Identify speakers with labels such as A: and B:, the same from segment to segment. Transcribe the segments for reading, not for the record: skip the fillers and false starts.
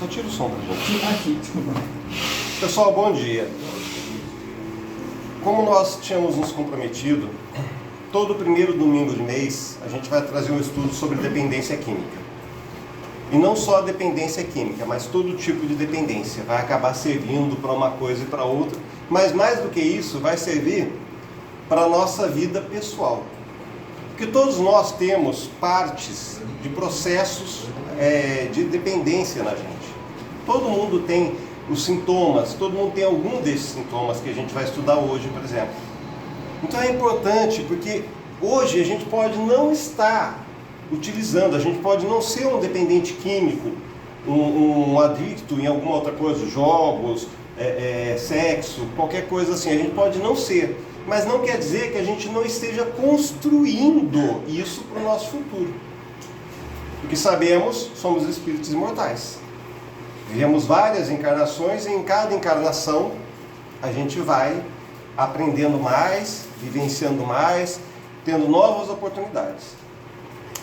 A: Só tira o som pra gente.
B: Aqui, desculpa.
A: Pessoal, bom dia. Como nós tínhamos nos comprometido, todo primeiro domingo de mês a gente vai trazer um estudo sobre dependência química. E não só a dependência química, mas todo tipo de dependência. Vai acabar servindo para uma coisa e para outra. Mas mais do que isso, vai servir para a nossa vida pessoal. Porque todos nós temos partes de processos de dependência na gente. Todo mundo tem os sintomas, todo mundo tem algum desses sintomas que a gente vai estudar hoje, por exemplo. Então é importante, porque hoje a gente pode não estar utilizando, a gente pode não ser um dependente químico, um adicto em alguma outra coisa, jogos, sexo, qualquer coisa assim, a gente pode não ser, mas não quer dizer que a gente não esteja construindo isso para o nosso futuro. Porque sabemos, somos espíritos imortais. Vivemos várias encarnações e em cada encarnação a gente vai aprendendo mais, vivenciando mais, tendo novas oportunidades.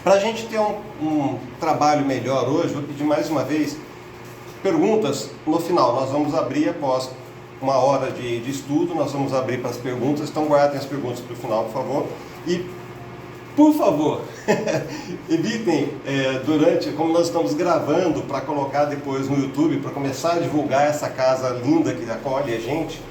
A: Para a gente ter um trabalho melhor hoje, vou pedir mais uma vez perguntas no final. Nós vamos abrir após uma hora de estudo, nós vamos abrir para as perguntas, então guardem as perguntas para o final, por favor. E, por favor, evitem, durante, como nós estamos gravando para colocar depois no YouTube, para começar a divulgar essa casa linda que acolhe a gente,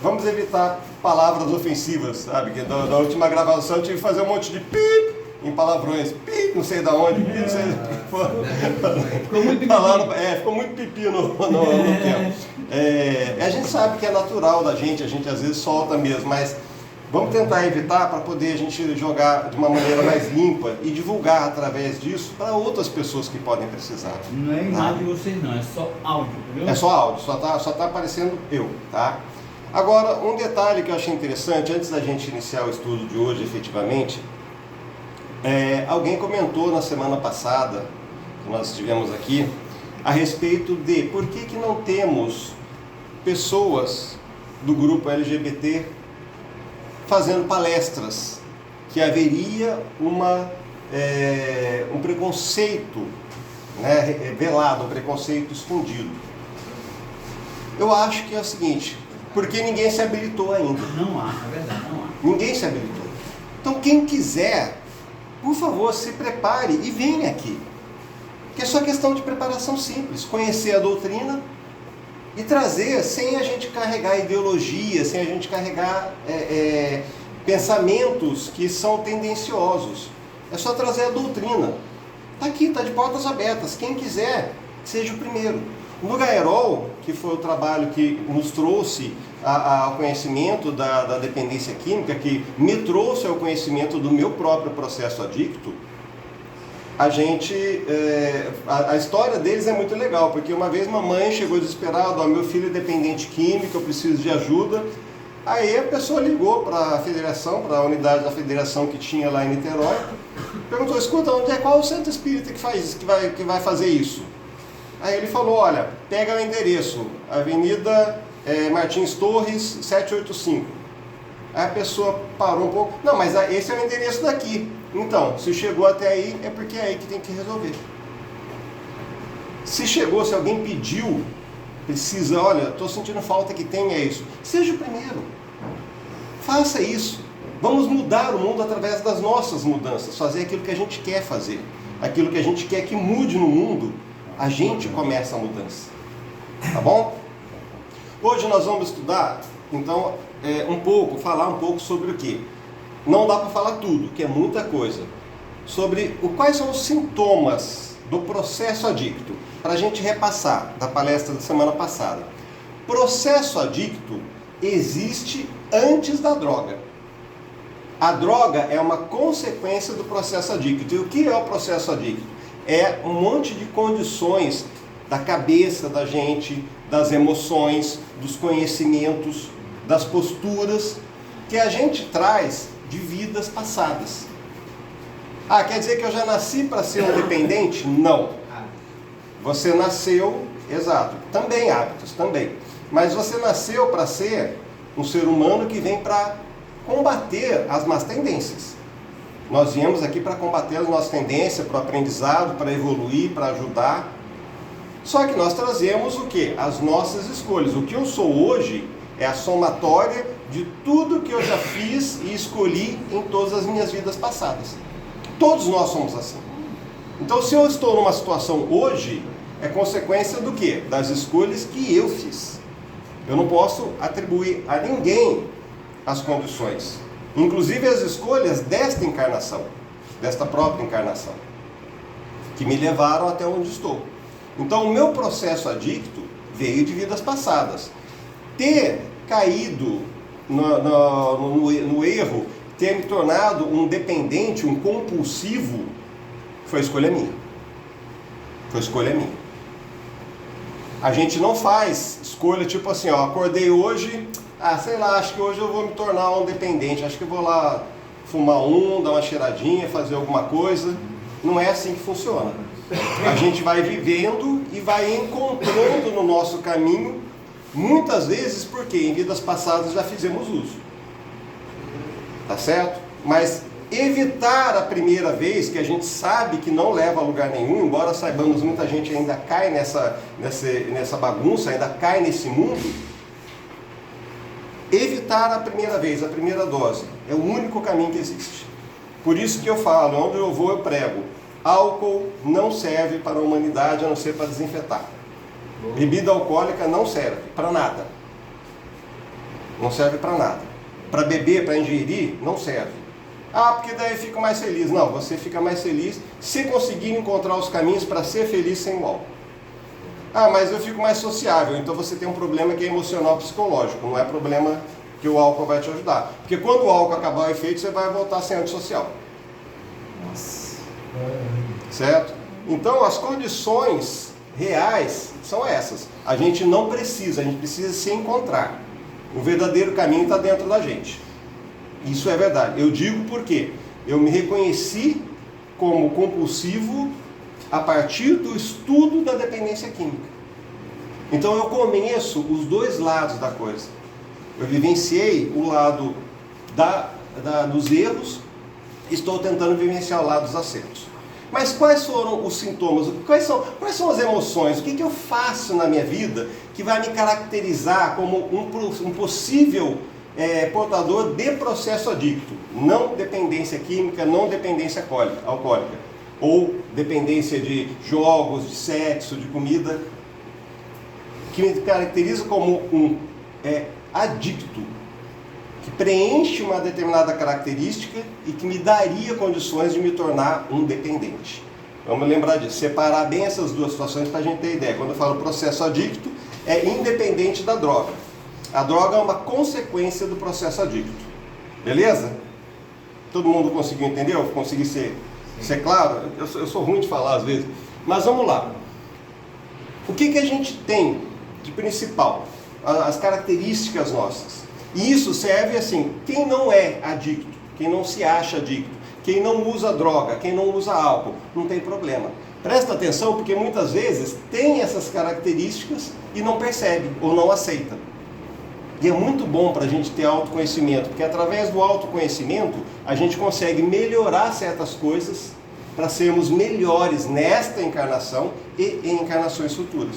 A: vamos evitar palavras ofensivas, sabe? Que da última gravação eu tive que fazer um monte de pip em palavrões, pip, não sei da onde, pip, não sei. Ficou muito pipi. Ficou muito pipi no tempo. A gente sabe que é natural da gente, a gente às vezes solta mesmo, mas vamos tentar evitar para poder a gente jogar de uma maneira mais limpa e divulgar através disso para outras pessoas que podem precisar.
B: Não é imagem de vocês não, é só áudio, entendeu?
A: É só áudio, só tá aparecendo eu, tá? Agora, um detalhe que eu achei interessante, antes da gente iniciar o estudo de hoje efetivamente, alguém comentou na semana passada, que nós estivemos aqui, a respeito de por que não temos pessoas do grupo LGBT fazendo palestras, que haveria um preconceito, né, velado, um preconceito escondido. Eu acho que é o seguinte, porque ninguém se habilitou ainda.
B: Não há, é verdade, não há.
A: Ninguém se habilitou. Então quem quiser, por favor, se prepare e venha aqui. Que é só questão de preparação simples, conhecer a doutrina e trazer, sem a gente carregar ideologia, sem a gente carregar pensamentos que são tendenciosos. É só trazer a doutrina. Está aqui, está de portas abertas. Quem quiser, seja o primeiro. No Gaerol, que foi o trabalho que nos trouxe ao conhecimento da dependência química, que me trouxe ao conhecimento do meu próprio processo adicto, a história deles é muito legal, porque uma vez uma mãe chegou desesperada, meu filho é dependente químico, eu preciso de ajuda. Aí a pessoa ligou para a federação, para a unidade da federação que tinha lá em Niterói, perguntou, escuta, qual é o centro espírita que vai fazer isso? Aí ele falou, olha, pega o endereço, Avenida Martins Torres, 785. Aí a pessoa parou um pouco, não, mas esse é o endereço daqui. Então, se chegou até aí, é porque é aí que tem que resolver. Se chegou, se alguém pediu, precisa, olha, estou sentindo falta que tenha isso. Seja o primeiro. Faça isso. Vamos mudar o mundo através das nossas mudanças. Fazer aquilo que a gente quer fazer. Aquilo que a gente quer que mude no mundo, a gente começa a mudança. Tá bom? Hoje nós vamos estudar, então, falar um pouco sobre o quê? Não dá para falar tudo, que é muita coisa. Sobre quais são os sintomas do processo adicto, para a gente repassar da palestra da semana passada. Processo adicto existe antes da droga. A droga é uma consequência do processo adicto. E o que é o processo adicto? É um monte de condições da cabeça da gente, das emoções, dos conhecimentos, das posturas que a gente traz de vidas passadas. Quer dizer que eu já nasci para ser um dependente? Não. Você nasceu, exato, também hábitos, também. Mas você nasceu para ser um ser humano que vem para combater as más tendências. Nós viemos aqui para combater as nossas tendências, para o aprendizado, para evoluir, para ajudar. Só que nós trazemos o quê? As nossas escolhas. O que eu sou hoje é a somatória de tudo que eu já fiz e escolhi em todas as minhas vidas passadas. Todos nós somos assim. Então, se eu estou numa situação hoje, é consequência do quê? Das escolhas que eu fiz. Eu não posso atribuir a ninguém as condições, inclusive as escolhas desta encarnação, desta própria encarnação, que me levaram até onde estou. Então, o meu processo adicto veio de vidas passadas. Ter caído no erro, ter me tornado um dependente, um compulsivo, foi escolha minha. Foi escolha minha. A gente não faz escolha tipo assim, ó, acordei hoje, sei lá, acho que hoje eu vou me tornar um dependente, acho que eu vou lá fumar dar uma cheiradinha, fazer alguma coisa. Não é assim que funciona. A gente vai vivendo e vai encontrando no nosso caminho, muitas vezes porque em vidas passadas já fizemos uso. Tá certo? Mas evitar a primeira vez, que a gente sabe que não leva a lugar nenhum, embora saibamos muita gente ainda cai nessa bagunça, ainda cai nesse mundo. Evitar a primeira vez, a primeira dose, é o único caminho que existe. Por isso que eu falo, onde eu vou eu prego, álcool não serve para a humanidade a não ser para desinfetar. Bebida alcoólica não serve para nada. Não serve para nada. Para beber, para ingerir, não serve. Porque daí eu fico mais feliz. Não, você fica mais feliz se conseguir encontrar os caminhos para ser feliz sem o álcool. Mas eu fico mais sociável. Então você tem um problema que é emocional psicológico. Não é problema que o álcool vai te ajudar. Porque quando o álcool acabar o efeito, você vai voltar a ser antissocial.
B: Nossa.
A: Certo? Então as condições reais são essas. A gente não precisa, a gente precisa se encontrar. O verdadeiro caminho está dentro da gente. Isso é verdade. Eu digo porque eu me reconheci como compulsivo a partir do estudo da dependência química. Então eu conheço os dois lados da coisa. Eu vivenciei o lado dos erros, estou tentando vivenciar o lado dos acertos. Mas quais foram os sintomas? Quais são as emoções? O que eu faço na minha vida que vai me caracterizar como um possível portador de processo adicto? Não dependência química, não dependência alcoólica. Ou dependência de jogos, de sexo, de comida. Que me caracteriza como um adicto. Que preenche uma determinada característica e que me daria condições de me tornar um dependente. Vamos lembrar disso, separar bem essas duas situações para a gente ter ideia. Quando eu falo processo adicto, é independente da droga. A droga é uma consequência do processo adicto. Beleza? Todo mundo conseguiu entender? Eu consegui ser claro? Eu sou ruim de falar às vezes. Mas vamos lá. O que a gente tem de principal? As características nossas. E isso serve assim, quem não é adicto, quem não se acha adicto, quem não usa droga, quem não usa álcool, não tem problema. Presta atenção porque muitas vezes tem essas características e não percebe ou não aceita. E é muito bom para a gente ter autoconhecimento, porque através do autoconhecimento a gente consegue melhorar certas coisas para sermos melhores nesta encarnação e em encarnações futuras.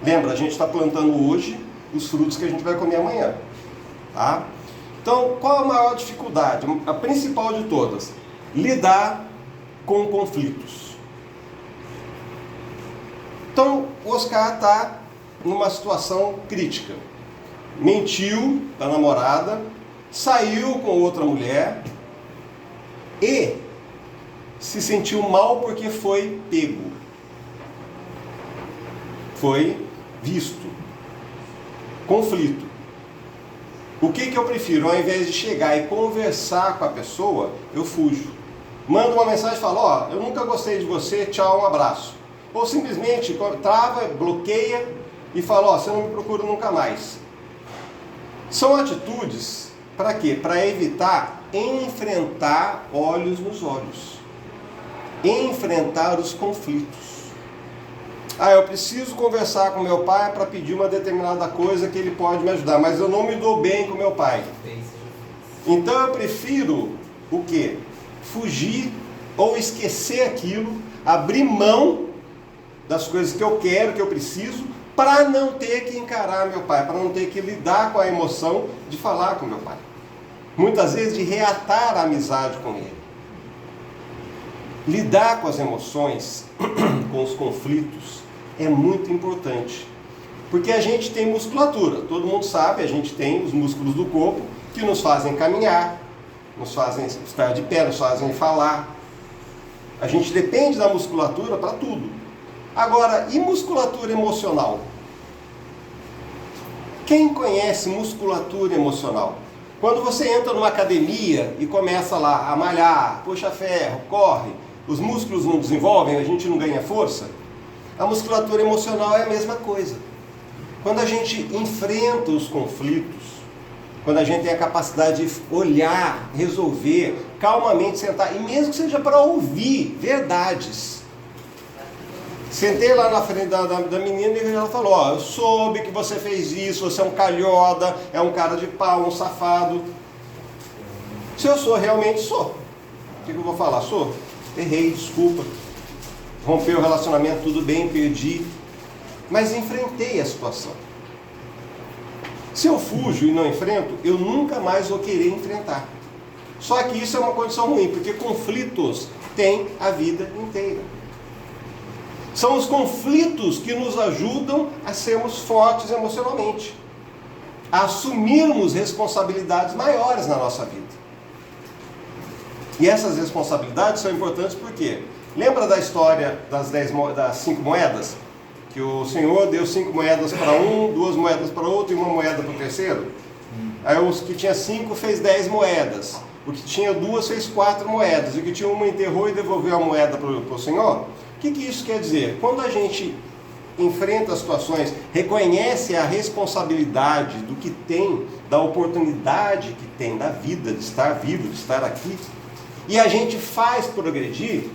A: Lembra, a gente está plantando hoje os frutos que a gente vai comer amanhã. Tá? Então, qual a maior dificuldade? A principal de todas, lidar com conflitos. Então, o Oscar está numa situação crítica. Mentiu para a namorada, saiu com outra mulher e se sentiu mal porque foi pego. Foi visto. Conflito. O que eu prefiro? Ao invés de chegar e conversar com a pessoa, eu fujo. Mando uma mensagem e falo, eu nunca gostei de você, tchau, um abraço. Ou simplesmente trava, bloqueia e fala, você não me procura nunca mais. São atitudes, para quê? Para evitar enfrentar olhos nos olhos. Enfrentar os conflitos. Eu preciso conversar com meu pai para pedir uma determinada coisa que ele pode me ajudar, mas eu não me dou bem com meu pai. Então eu prefiro o quê? Fugir ou esquecer aquilo, abrir mão das coisas que eu quero, que eu preciso, para não ter que encarar meu pai, para não ter que lidar com a emoção de falar com meu pai. Muitas vezes de reatar a amizade com ele. Lidar com as emoções, com os conflitos, é muito importante. Porque a gente tem musculatura, todo mundo sabe, a gente tem os músculos do corpo que nos fazem caminhar, nos fazem estar de pé, nos fazem falar. A gente depende da musculatura para tudo. Agora, e musculatura emocional? Quem conhece musculatura emocional? Quando você entra numa academia e começa lá a malhar, puxa ferro, corre, os músculos não desenvolvem, a gente não ganha força. A musculatura emocional é a mesma coisa. Quando a gente enfrenta os conflitos, quando a gente tem a capacidade de olhar, resolver, calmamente sentar, e mesmo que seja para ouvir verdades. Sentei lá na frente da menina e ela falou, ó, eu soube que você fez isso, você é um calhoda, é um cara de pau, um safado. Se eu sou, realmente sou. O que eu vou falar? Sou? Errei, desculpa. Rompeu o relacionamento, tudo bem, perdi. Mas enfrentei a situação. Se eu fujo e não enfrento, eu nunca mais vou querer enfrentar. Só que isso é uma condição ruim, porque conflitos têm a vida inteira. São os conflitos que nos ajudam a sermos fortes emocionalmente, a assumirmos responsabilidades maiores na nossa vida. E essas responsabilidades são importantes porque, lembra da história das 5 moedas? Que o Senhor deu 5 moedas para um, 2 moedas para outro e 1 moeda para o terceiro? Aí os que tinha 5 fez 10 moedas, o que tinha 2 fez 4 moedas, e o que tinha 1 enterrou e devolveu a moeda para o Senhor. O que isso quer dizer? Quando a gente enfrenta as situações, reconhece a responsabilidade do que tem, da oportunidade que tem da vida, de estar vivo, de estar aqui, e a gente faz progredir,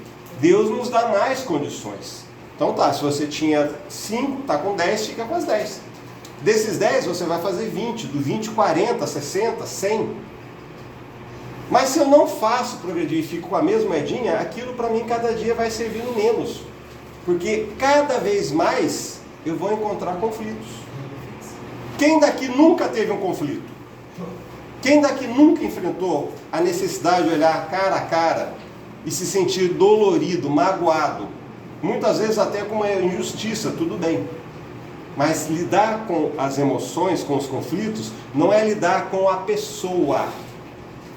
A: Deus nos dá mais condições. Então tá, se você tinha 5, está com 10, fica com as 10. Desses 10 você vai fazer 20, do 20, 40, 60, 100. Mas se eu não faço progredir e fico com a mesma moedinha, aquilo para mim cada dia vai servindo menos. Porque cada vez mais eu vou encontrar conflitos. Quem daqui nunca teve um conflito? Quem daqui nunca enfrentou a necessidade de olhar cara a cara e se sentir dolorido, magoado? Muitas vezes até com uma injustiça, tudo bem. Mas lidar com as emoções, com os conflitos, não é lidar com a pessoa.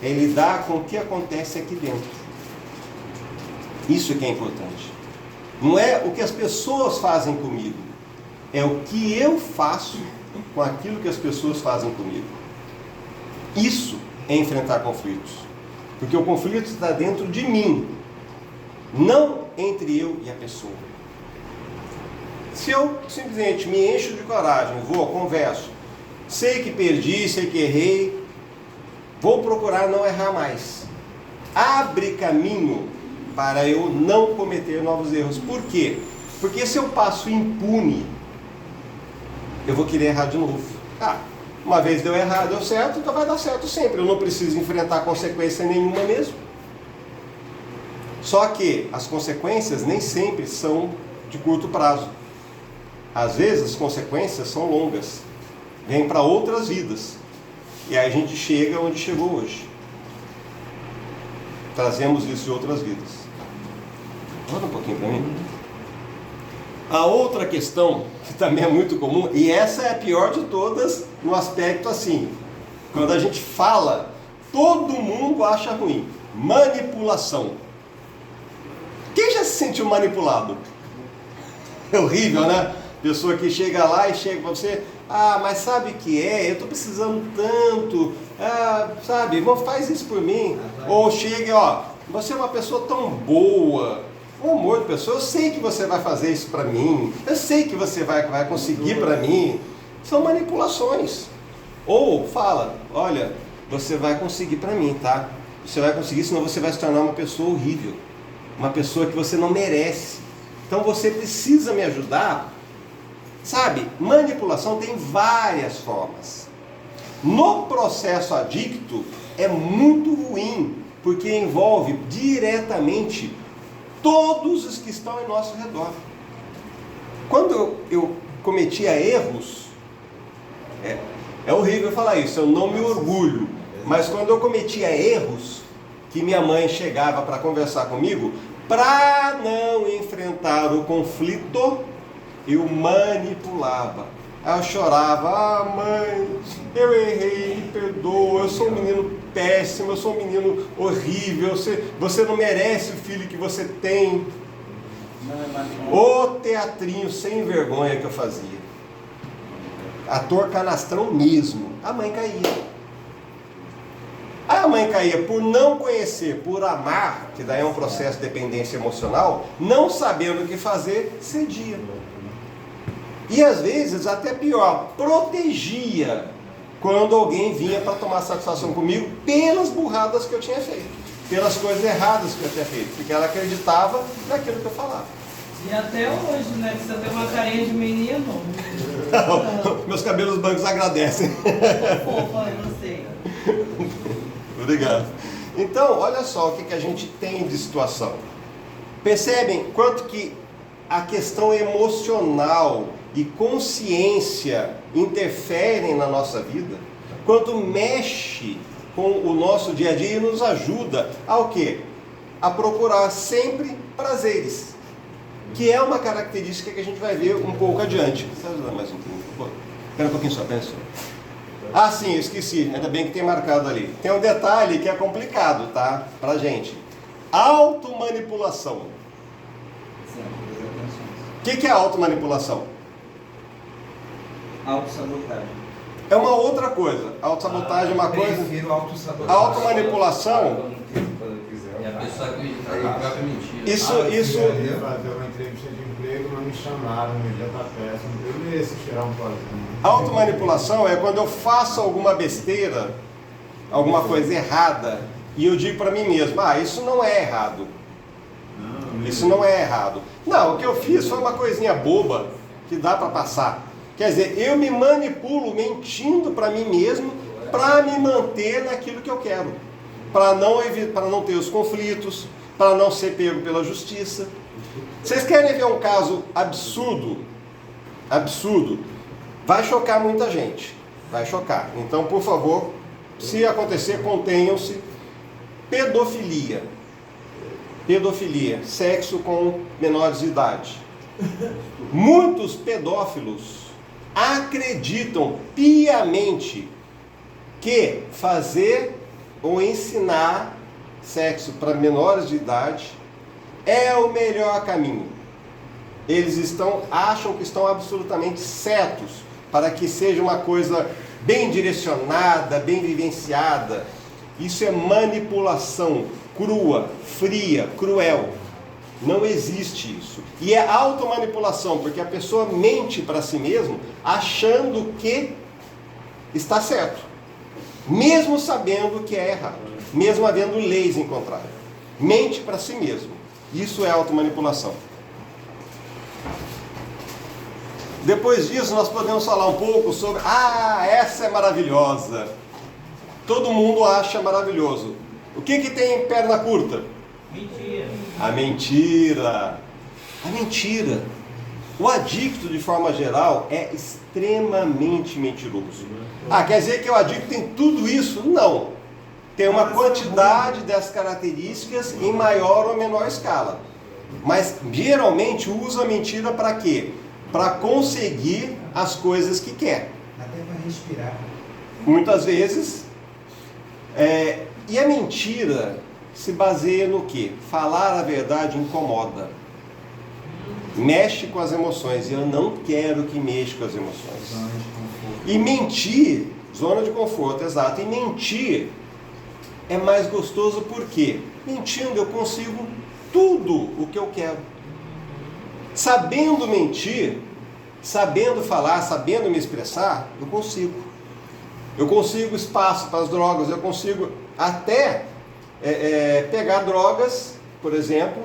A: É lidar com o que acontece aqui dentro. Isso é que é importante. Não é o que as pessoas fazem comigo. É o que eu faço com aquilo que as pessoas fazem comigo. Isso é enfrentar conflitos. Porque o conflito está dentro de mim. Não entre eu e a pessoa. Se eu simplesmente me encho de coragem, vou, converso, sei que perdi, sei que errei, vou procurar não errar mais. Abre caminho para eu não cometer novos erros. Por quê? Porque se eu passo impune, eu vou querer errar de novo. Uma vez deu errado, deu certo, então vai dar certo sempre. Eu não preciso enfrentar consequência nenhuma mesmo. Só que as consequências nem sempre são de curto prazo. Às vezes as consequências são longas. Vêm para outras vidas. E aí a gente chega onde chegou hoje. Trazemos isso de outras vidas. Volta um pouquinho para mim. A outra questão, que também é muito comum, e essa é a pior de todas, no aspecto assim, quando a gente fala, todo mundo acha ruim. Manipulação. Quem já se sentiu manipulado? É horrível, né? Pessoa que chega lá e chega para você, mas sabe o que é? Eu estou precisando tanto, sabe, faz isso por mim. Ou chega, você é uma pessoa tão boa, um amor de pessoa, eu sei que você vai fazer isso para mim, eu sei que você vai conseguir para mim. São manipulações. Ou fala, olha, você vai conseguir para mim, tá? Você vai conseguir, senão você vai se tornar uma pessoa horrível, uma pessoa que você não merece. Então você precisa me ajudar. Sabe, manipulação tem várias formas. No processo adicto é muito ruim, porque envolve diretamente todos os que estão em nosso redor. Quando eu cometia erros, é horrível falar isso, eu não me orgulho, mas quando eu cometia erros, que minha mãe chegava para conversar comigo, para não enfrentar o conflito, eu manipulava. Aí eu chorava, mãe, eu errei, me perdoa, eu sou um menino péssimo, eu sou um menino horrível, você não merece o filho que você tem. O teatrinho sem vergonha que eu fazia. Ator canastrão mesmo. A mãe caía. A mãe caía por não conhecer, por amar, que daí é um processo de dependência emocional, não sabendo o que fazer, cedia. E às vezes, até pior, protegia quando alguém vinha para tomar satisfação comigo pelas burradas que eu tinha feito, pelas coisas erradas que eu tinha feito, porque ela acreditava naquilo que eu falava.
B: E até hoje, né? Que você tem uma carinha de menino.
A: Meus cabelos brancos agradecem.
B: Fofa, eu sei.
A: Obrigado. Então, olha só o que a gente tem de situação. Percebem quanto que a questão emocional e consciência interferem na nossa vida? Quanto mexe com o nosso dia a dia e nos ajuda ao quê? A procurar sempre prazeres, que é uma característica que a gente vai ver um pouco adiante. Precisa ajudar mais um pouquinho? Espera um pouquinho só, pensa. Ah, sim, eu esqueci, ainda bem que tem marcado ali. Tem um detalhe que é complicado, tá? Pra gente. Automanipulação. O que é automanipulação?
C: Autossabotagem.
A: É uma outra coisa. Autossabotagem é uma coisa.
C: Prefiro autossabotagem.
A: Automanipulação.
D: E a pessoa acredita na própria mentira.
A: Isso.
E: Eu ia fazer uma entrevista de emprego, não me chamaram, meu dia tá péssimo. Eu mereço tirar um pozinho.
A: Automanipulação é quando eu faço alguma besteira, alguma coisa errada, e eu digo para mim mesmo, isso não é errado. Isso não é errado. Não, o que eu fiz foi uma coisinha boba que dá para passar. Quer dizer, eu me manipulo mentindo para mim mesmo para me manter naquilo que eu quero. Para não ter os conflitos, para não ser pego pela justiça. Vocês querem ver um caso absurdo? Absurdo. Vai chocar muita gente. Vai chocar. Então, por favor, se acontecer, contenham-se. Pedofilia. Pedofilia. Sexo com menores de idade. Muitos pedófilos acreditam piamente que fazer ou ensinar sexo para menores de idade é o melhor caminho. Eles acham que estão absolutamente certos para que seja uma coisa bem direcionada, bem vivenciada. Isso é manipulação crua, fria, cruel. Não existe isso. E é automanipulação, porque a pessoa mente para si mesmo achando que está certo, mesmo sabendo que é errado, mesmo havendo leis em contrário. Mente para si mesmo. Isso é automanipulação. Depois disso, nós podemos falar um pouco sobre... essa é maravilhosa. Todo mundo acha maravilhoso. O que tem perna curta?
B: Mentira.
A: A mentira. A mentira. O adicto, de forma geral, é extremamente mentiroso. Quer dizer que o adicto tem tudo isso? Não. Tem uma quantidade dessas características em maior ou menor escala. Mas, geralmente, usa a mentira para quê? Para conseguir as coisas que quer.
C: Até para respirar.
A: Muitas vezes. E a mentira se baseia no quê? Falar a verdade incomoda. Mexe com as emoções. E eu não quero que mexa com as emoções.
C: Zona de conforto.
A: E mentir, zona de conforto, exato. E mentir é mais gostoso porque mentindo eu consigo tudo o que eu quero. Sabendo mentir, sabendo falar, sabendo me expressar, eu consigo. Eu consigo espaço para as drogas, eu consigo até pegar drogas, por exemplo,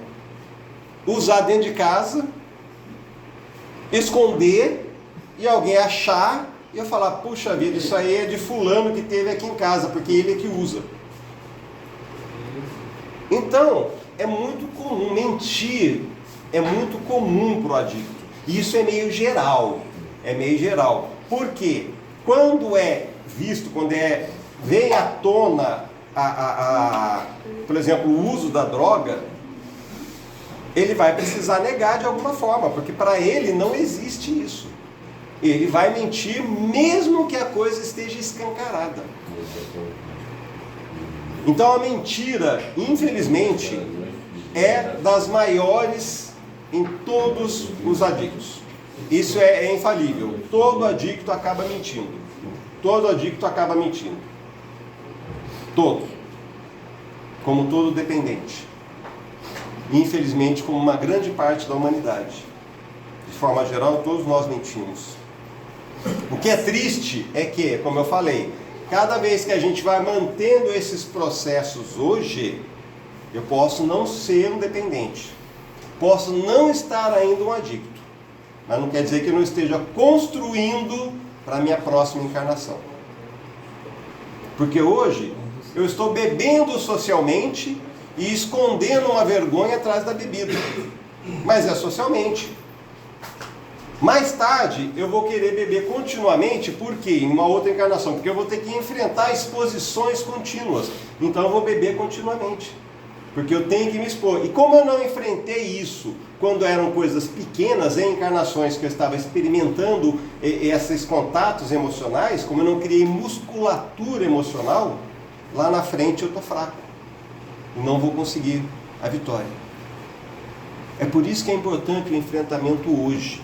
A: usar dentro de casa, esconder e alguém achar e eu falar, puxa vida, isso aí é de fulano que teve aqui em casa, porque ele é que usa. Então, é muito comum mentir, é muito comum para o adicto. Isso é meio geral. É meio geral. Por quê? Quando é visto, vem à tona, por exemplo, o uso da droga, ele vai precisar negar de alguma forma, porque para ele não existe isso. Ele vai mentir mesmo que a coisa esteja escancarada. Então a mentira, infelizmente, é das maiores em todos os adictos. Isso é infalível. Todo adicto acaba mentindo. Todo adicto acaba mentindo. Todo. Como todo dependente. Infelizmente, como uma grande parte da humanidade. De forma geral, todos nós mentimos. O que é triste é que, como eu falei, cada vez que a gente vai mantendo esses processos hoje, eu posso não ser um dependente. Posso não estar ainda um adicto. Mas não quer dizer que eu não esteja construindo para a minha próxima encarnação. Porque hoje eu estou bebendo socialmente e escondendo uma vergonha atrás da bebida. Mas é socialmente. Mais tarde eu vou querer beber continuamente, por quê? Em uma outra encarnação, porque eu vou ter que enfrentar exposições contínuas. Então eu vou beber continuamente. Porque eu tenho que me expor. E como eu não enfrentei isso quando eram coisas pequenas, em encarnações que eu estava experimentando esses contatos emocionais, como eu não criei musculatura emocional, lá na frente eu estou fraco. E não vou conseguir a vitória. É por isso que é importante o enfrentamento hoje.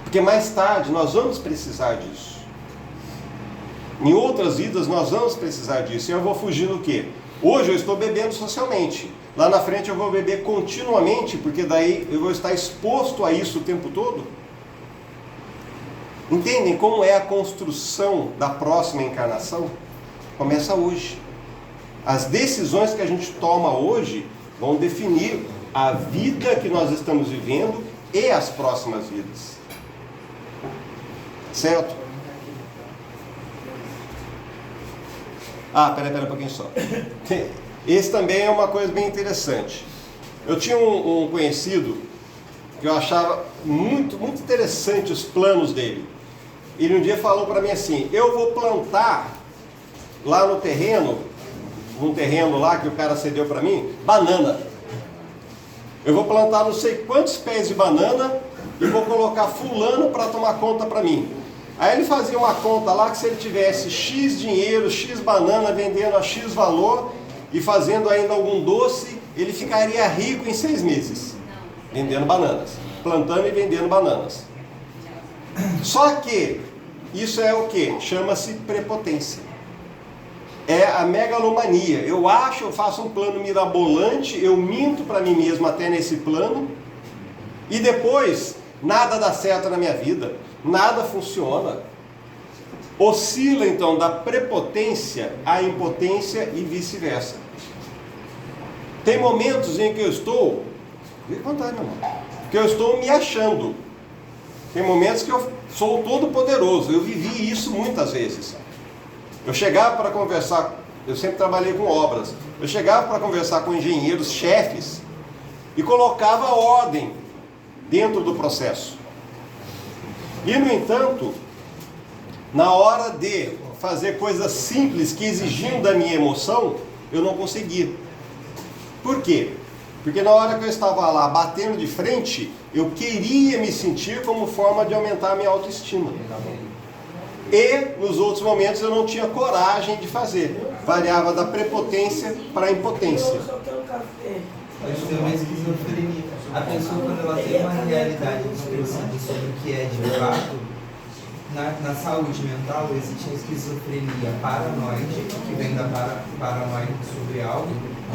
A: Porque mais tarde nós vamos precisar disso. Em outras vidas nós vamos precisar disso. E eu vou fugir do quê? Hoje eu estou bebendo socialmente. Lá na frente eu vou beber continuamente, porque daí eu vou estar exposto a isso o tempo todo. Entendem como é a construção da próxima encarnação? Começa hoje. As decisões que a gente toma hoje vão definir a vida que nós estamos vivendo e as próximas vidas. Certo? Pera um pouquinho só. Esse também é uma coisa bem interessante. Eu tinha um conhecido que eu achava muito interessante os planos dele. Ele um dia falou para mim assim: eu vou plantar lá no terreno, num terreno lá que o cara cedeu para mim, banana. Eu vou plantar não sei quantos pés de banana e vou colocar fulano para tomar conta para mim. Aí ele fazia uma conta lá que se ele tivesse X dinheiro, X banana, vendendo a X valor e fazendo ainda algum doce, ele ficaria rico em 6 meses, vendendo bananas, plantando e vendendo bananas. Só que isso é o que? Chama-se prepotência. É a megalomania. Eu faço um plano mirabolante, eu minto para mim mesmo até nesse plano, e depois nada dá certo na minha vida, nada funciona. Oscila então da prepotência à impotência e vice-versa. Tem momentos em que eu estou, fique à vontade, meu irmão, que eu estou me achando. Tem momentos que eu sou todo poderoso. Eu vivi isso muitas vezes. Eu chegava para conversar, eu sempre trabalhei com obras, eu chegava para conversar com engenheiros, chefes, e colocava ordem dentro do processo. E no entanto, na hora de fazer coisas simples que exigiam da minha emoção, eu não conseguia. Por quê? Porque na hora que eu estava lá batendo de frente, eu queria me sentir como forma de aumentar a minha autoestima. E nos outros momentos eu não tinha coragem de fazer. Variava da prepotência para a impotência.
C: Pode ter uma esquizofrenia. A pessoa, quando ela tem uma realidade distorcida sobre o que é de fato, na saúde mental existe a esquizofrenia paranoide, que vem da paranoia sobre algo,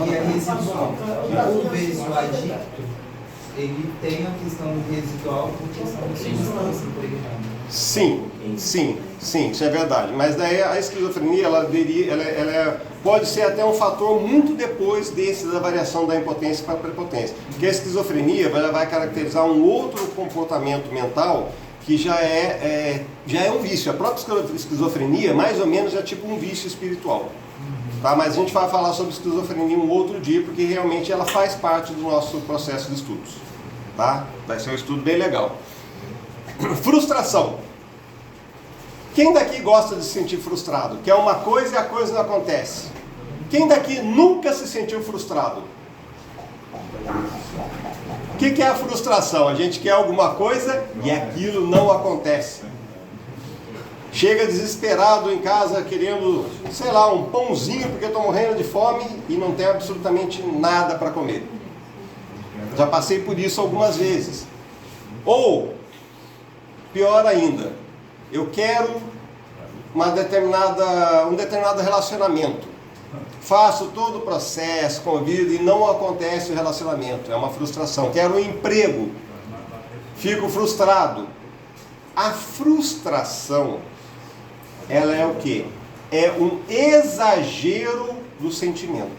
C: e é residual. E por vezes o adicto, ele tem a questão do residual por questão de substância impregnada.
A: Sim, isso é verdade. Mas daí a esquizofrenia, ela pode ser até um fator muito depois da variação da impotência para a prepotência. Porque a esquizofrenia vai caracterizar um outro comportamento mental que já é um vício. A própria esquizofrenia, mais ou menos, é tipo um vício espiritual. Tá? Mas a gente vai falar sobre esquizofrenia um outro dia, porque realmente ela faz parte do nosso processo de estudos. tá? Vai ser um estudo bem legal. Frustração. Quem daqui gosta de se sentir frustrado? Quer uma coisa e a coisa não acontece. Quem daqui nunca se sentiu frustrado? O que é a frustração? A gente quer alguma coisa e aquilo não acontece. Chega desesperado em casa querendo, sei lá, um pãozinho porque estou morrendo de fome e não tem absolutamente nada para comer. Já passei por isso algumas vezes. Ou, pior ainda, eu quero um determinado relacionamento. Faço todo o processo, convido e não acontece o relacionamento. É uma frustração. Quero um emprego. Fico frustrado. A frustração, ela é o quê? É um exagero do sentimento.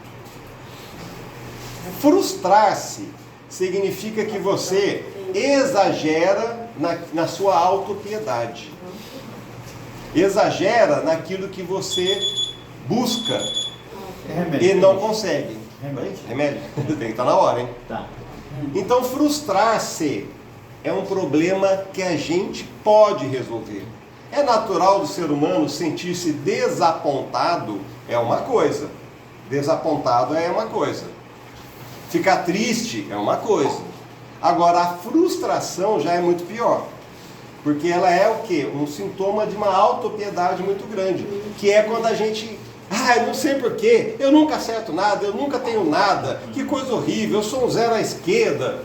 A: Frustrar-se significa que você exagera na sua autopiedade. Exagera naquilo que você busca e não consegue. Remédio? Tem que estar na hora, hein?
F: Tá.
A: Então, frustrar-se é um problema que a gente pode resolver. É natural do ser humano sentir-se desapontado, é uma coisa. Desapontado é uma coisa. Ficar triste é uma coisa. Agora, a frustração já é muito pior. Porque ela é o quê? Um sintoma de uma autopiedade muito grande. Que é quando a gente... eu não sei porquê, eu nunca acerto nada, eu nunca tenho nada, que coisa horrível, eu sou um zero à esquerda,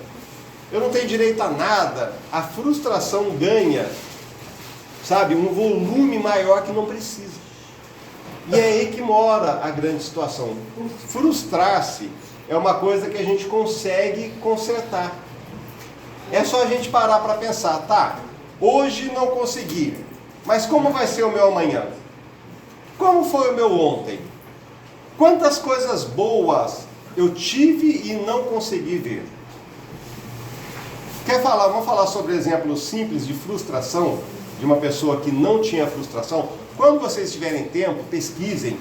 A: eu não tenho direito a nada. A frustração ganha, sabe, um volume maior que não precisa. E é aí que mora a grande situação. Frustrar-se é uma coisa que a gente consegue consertar. É só a gente parar para pensar, tá, hoje não consegui, mas como vai ser o meu amanhã? Como foi o meu ontem? Quantas coisas boas eu tive e não consegui ver? Vamos falar sobre exemplos simples de frustração, de uma pessoa que não tinha frustração? Quando vocês tiverem tempo, pesquisem.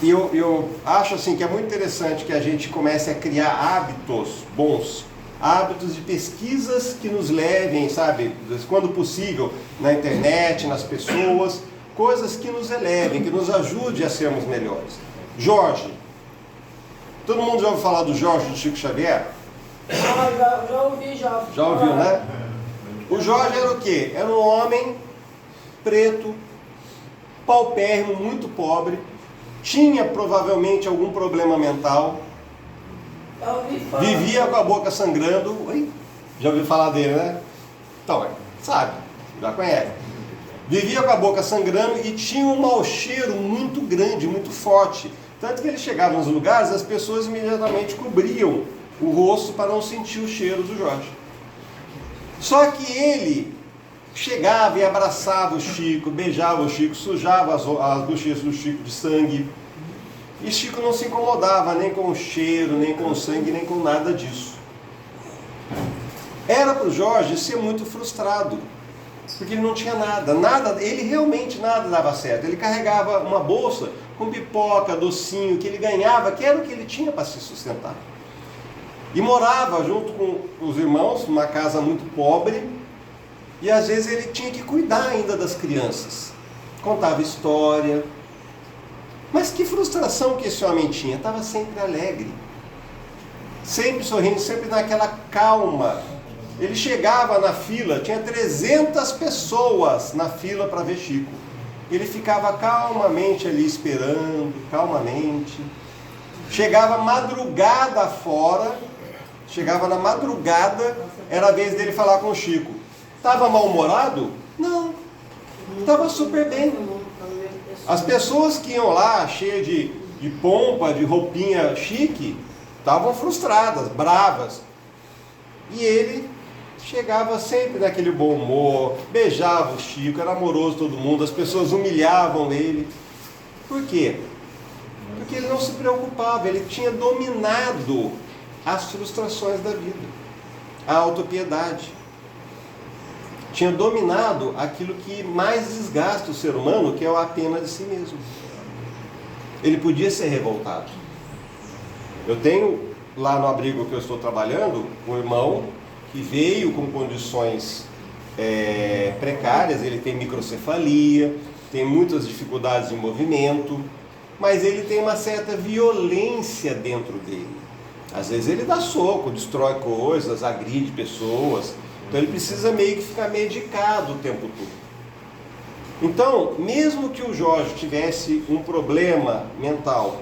A: E eu acho assim que é muito interessante que a gente comece a criar hábitos bons, hábitos de pesquisas que nos levem, sabe, quando possível, na internet, nas pessoas, coisas que nos elevem, que nos ajudem a sermos melhores. Jorge. Todo mundo já ouviu falar do Jorge do Chico Xavier?
G: Já ouvi.
A: Já ouviu, né? O Jorge era o quê? Era um homem preto, paupérrimo, muito pobre, tinha provavelmente algum problema mental, vivia com a boca sangrando. Oi? Já ouviu falar dele, né? Então, sabe, já conhece. Vivia com a boca sangrando e tinha um mau cheiro muito grande, muito forte. Tanto que ele chegava nos lugares, as pessoas imediatamente cobriam o rosto para não sentir o cheiro do Jorge. Só que ele chegava e abraçava o Chico, beijava o Chico, sujava as bochechas do Chico de sangue. E Chico não se incomodava nem com o cheiro, nem com o sangue, nem com nada disso. Era para o Jorge ser muito frustrado, porque ele não tinha nada, ele realmente nada dava certo. Ele carregava uma bolsa com pipoca, docinho, que ele ganhava, que era o que ele tinha para se sustentar. E morava junto com os irmãos, numa casa muito pobre, e às vezes ele tinha que cuidar ainda das crianças. Contava história. Mas que frustração que esse homem tinha, estava sempre alegre, sempre sorrindo, sempre naquela calma. Ele chegava na fila, tinha 300 pessoas na fila para ver Chico. Ele ficava calmamente ali esperando, calmamente. Chegava madrugada fora, chegava na madrugada, era a vez dele falar com o Chico. Estava mal-humorado? Não, estava super bem. As pessoas que iam lá, cheias de pompa, de roupinha chique, estavam frustradas, bravas. E ele chegava sempre naquele bom humor, beijava o Chico, era amoroso todo mundo, as pessoas humilhavam ele. Por quê? Porque ele não se preocupava, ele tinha dominado as frustrações da vida, a autopiedade. Tinha dominado aquilo que mais desgasta o ser humano, que é a pena de si mesmo. Ele podia ser revoltado. Eu tenho lá no abrigo que eu estou trabalhando, um irmão que veio com condições precárias, ele tem microcefalia, tem muitas dificuldades de movimento, mas ele tem uma certa violência dentro dele. Às vezes ele dá soco, destrói coisas, agride pessoas, então ele precisa meio que ficar medicado o tempo todo. Então, mesmo que o Jorge tivesse um problema mental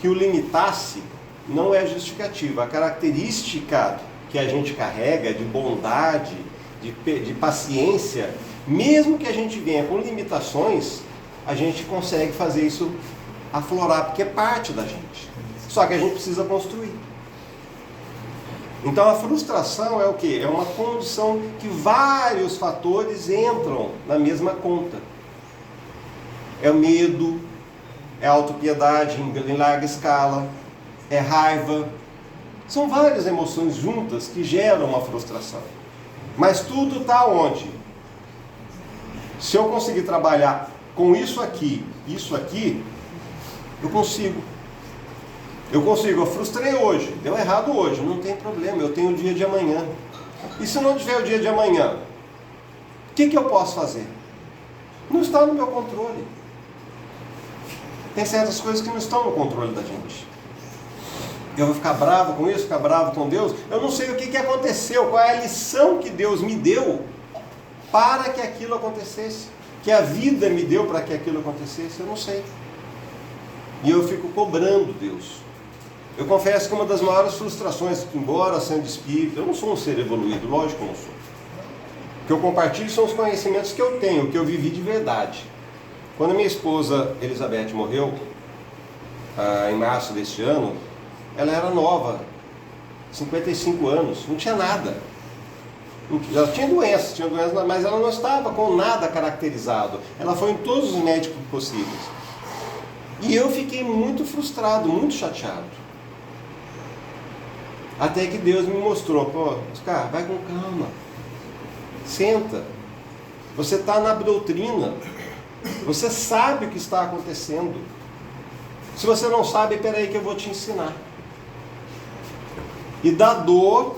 A: que o limitasse, não é justificativa. A característica que a gente carrega de bondade, de paciência, mesmo que a gente venha com limitações, a gente consegue fazer isso aflorar, porque é parte da gente. Só que a gente precisa construir. Então a frustração é o quê? É uma condição que vários fatores entram na mesma conta. É o medo, é a autopiedade em larga escala, é raiva. São várias emoções juntas que geram uma frustração. Mas tudo está onde? Se eu conseguir trabalhar com isso aqui, eu consigo. Eu frustrei hoje, deu errado hoje, não tem problema, eu tenho o dia de amanhã. E se não tiver o dia de amanhã, o que eu posso fazer? Não está no meu controle. Tem certas coisas que não estão no controle da gente. Eu vou ficar bravo com isso, ficar bravo com Deus? Eu não sei o que aconteceu, qual é a lição que Deus me deu para que aquilo acontecesse, que a vida me deu para que aquilo acontecesse, eu não sei. E eu fico cobrando Deus. Eu confesso que uma das maiores frustrações, embora sendo espírita, eu não sou um ser evoluído, lógico que eu não sou. O que eu compartilho são os conhecimentos que eu tenho, que eu vivi de verdade. Quando a minha esposa Elizabeth morreu, em março deste ano, ela era nova, 55 anos, não tinha nada. Ela tinha doenças, mas ela não estava com nada caracterizado. Ela foi em todos os médicos possíveis. E eu fiquei muito frustrado, muito chateado. Até que Deus me mostrou, Oscar, vai com calma. Senta. Você está na doutrina. Você sabe o que está acontecendo. Se você não sabe, peraí que eu vou te ensinar. E da dor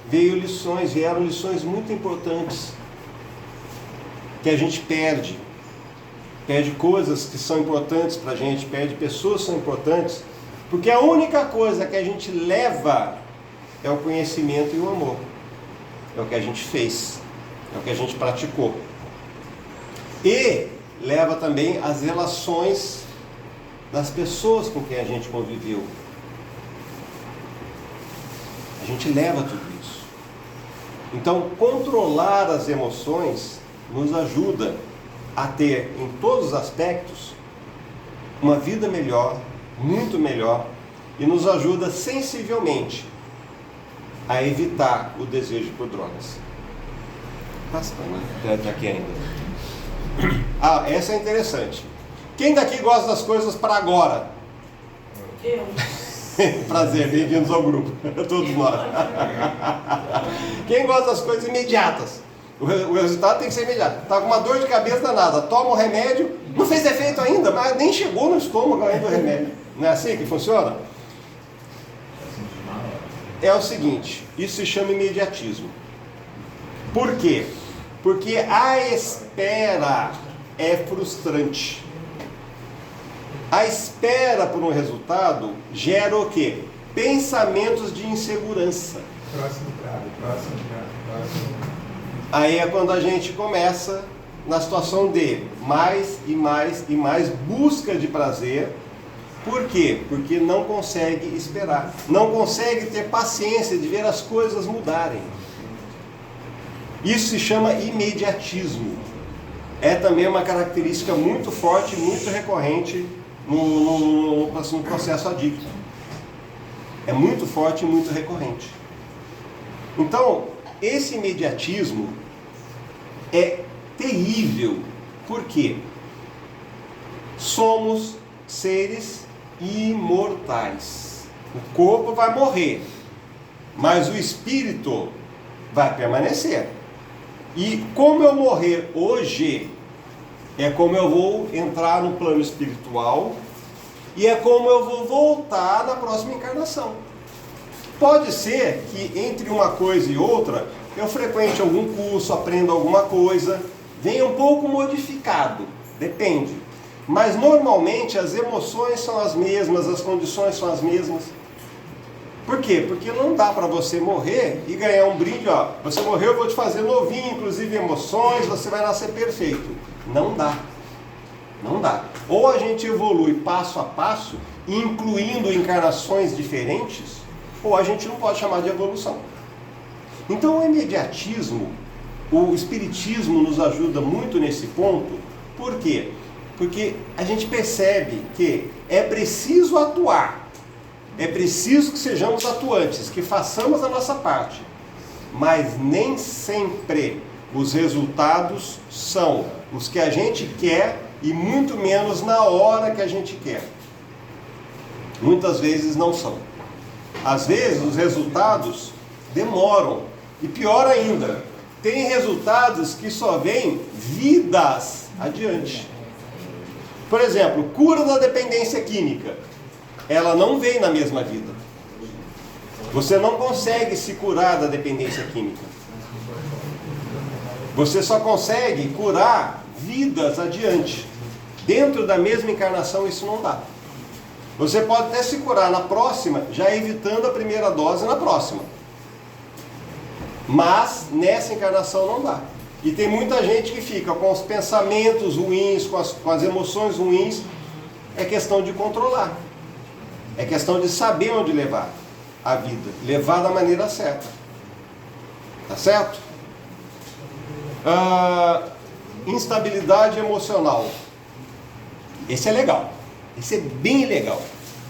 A: vieram lições muito importantes. Que a gente perde. Perde coisas que são importantes para a gente, perde pessoas que são importantes, porque a única coisa que a gente leva é o conhecimento e o amor. É o que a gente fez, é o que a gente praticou. E leva também as relações das pessoas com quem a gente conviveu. A gente leva tudo isso. Então, controlar as emoções nos ajuda a ter, em todos os aspectos, uma vida melhor, muito melhor, e nos ajuda sensivelmente a evitar o desejo por drogas. Passa aqui ainda. Essa é interessante. Quem daqui gosta das coisas para agora?
G: Eu.
A: Prazer, bem-vindos ao grupo, todos nós. Quem gosta das coisas imediatas? O resultado tem que ser imediato. Está com uma dor de cabeça danada, toma o remédio, não fez efeito ainda, mas nem chegou no estômago ainda o remédio. Não é assim que funciona? É o seguinte, isso se chama imediatismo. Por quê? Porque a espera é frustrante. A espera por um resultado gera o quê? Pensamentos de insegurança.
C: Próximo prazo.
A: Aí é quando a gente começa na situação de mais e mais e mais busca de prazer. Por quê? Porque não consegue esperar. Não consegue ter paciência de ver as coisas mudarem. Isso se chama imediatismo. É também uma característica muito forte, muito recorrente no processo adicto. É muito forte e muito recorrente. Então, esse imediatismo é terrível. Por quê? Somos seres imortais. O corpo vai morrer, mas o espírito vai permanecer. E como eu morrer hoje, é como eu vou entrar no plano espiritual e é como eu vou voltar na próxima encarnação. Pode ser que entre uma coisa e outra, eu frequente algum curso, aprenda alguma coisa, venha um pouco modificado, depende. Mas normalmente as emoções são as mesmas, as condições são as mesmas. Por quê? Porque não dá para você morrer e ganhar um brinde, ó, você morreu, eu vou te fazer novinho, inclusive emoções, você vai nascer perfeito. Não dá. Não dá. Ou a gente evolui passo a passo, incluindo encarnações diferentes, ou a gente não pode chamar de evolução. Então o imediatismo, o espiritismo nos ajuda muito nesse ponto. Por quê? Porque a gente percebe que é preciso atuar. É preciso que sejamos atuantes, que façamos a nossa parte, mas nem sempre os resultados são os que a gente quer e muito menos na hora que a gente quer. Muitas vezes não são. Às vezes os resultados demoram e pior ainda, tem resultados que só vêm vidas adiante. Por exemplo, cura da dependência química. Ela não vem na mesma vida. Você não consegue se curar da dependência química. Você só consegue curar vidas adiante. Dentro da mesma encarnação isso não dá. Você pode até se curar na próxima, já evitando a primeira dose na próxima. Mas nessa encarnação não dá. E tem muita gente que fica com os pensamentos ruins, com as emoções ruins. É questão de controlar. É questão de saber onde levar a vida. Levar da maneira certa. Tá certo? Instabilidade emocional. Esse é legal. Esse é bem legal.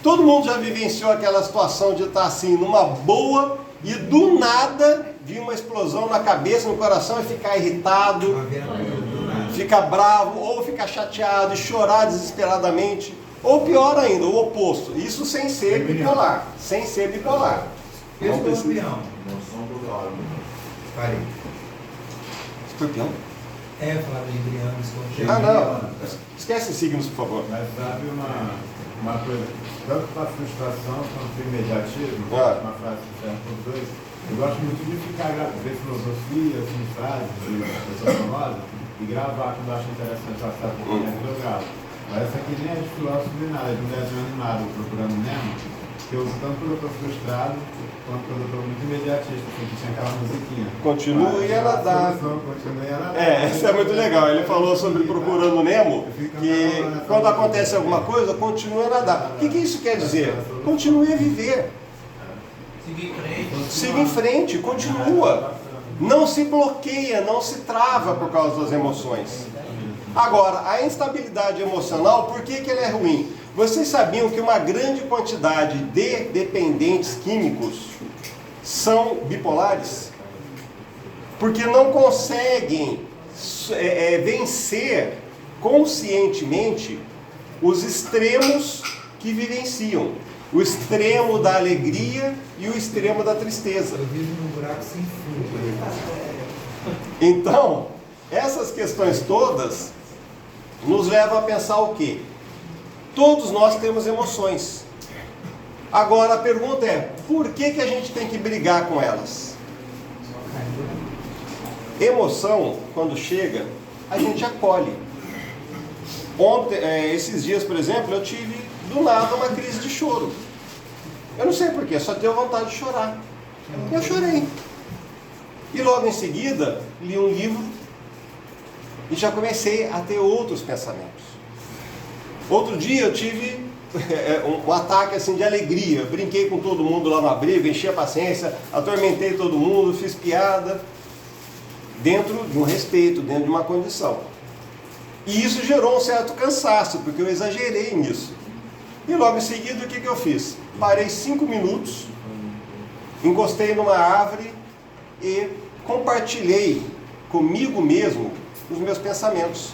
A: Todo mundo já vivenciou aquela situação de estar assim, numa boa, e do nada vir uma explosão na cabeça, no coração, e ficar irritado, ficar bravo, ou ficar chateado e chorar desesperadamente. Ou pior ainda, o oposto. Isso sem ser bipolar. Sem ser bipolar.
C: Escorpião. Parei.
A: Escorpião?
C: É, eu falava libriano, escorpião.
A: Ah, não. Esquece signos, por favor.
E: Mas sabe uma coisa, tanto para frustração quanto para imediatismo, uma frase que serve para os dois, eu gosto muito de ficar ver filosofia, assim, frases de pessoas famosas, e gravar quando eu acho interessante passar por eu gravo. Mas essa aqui nem é de filósofo nem nada, é de um desenho animado, Procurando Nemo, que eu uso tanto quando eu estou frustrado, quanto quando eu estou muito imediatista, assim, que tinha aquela musiquinha.
A: Continue a nadar.
E: Continue a nadar.
A: Isso é muito legal. Ele falou sobre Procurando Nemo, que quando acontece alguma coisa, continue a nadar. O que isso quer dizer? Continue a viver. Siga em frente, continua. Não se bloqueia, não se trava por causa das emoções. Agora, a instabilidade emocional, por que ela é ruim? Vocês sabiam que uma grande quantidade de dependentes químicos são bipolares? Porque não conseguem vencer conscientemente os extremos que vivenciam. O extremo da alegria e o extremo da tristeza.
C: Eu vivo num buraco sem fundo.
A: Então, essas questões todas nos levam a pensar o quê? Todos nós temos emoções. Agora a pergunta é, por que a gente tem que brigar com elas? Emoção, quando chega, a gente acolhe. Ontem, esses dias, por exemplo, eu tive do nada uma crise de choro. Eu não sei porquê, só deu vontade de chorar. Eu chorei. E logo em seguida, li um livro e já comecei a ter outros pensamentos. Outro dia eu tive um ataque assim de alegria. Eu brinquei com todo mundo lá no abrigo, enchi a paciência, atormentei todo mundo, fiz piada, dentro de um respeito, dentro de uma condição. E isso gerou um certo cansaço, porque eu exagerei nisso. E logo em seguida, o que eu fiz? Parei 5 minutos, encostei numa árvore e compartilhei comigo mesmo os meus pensamentos.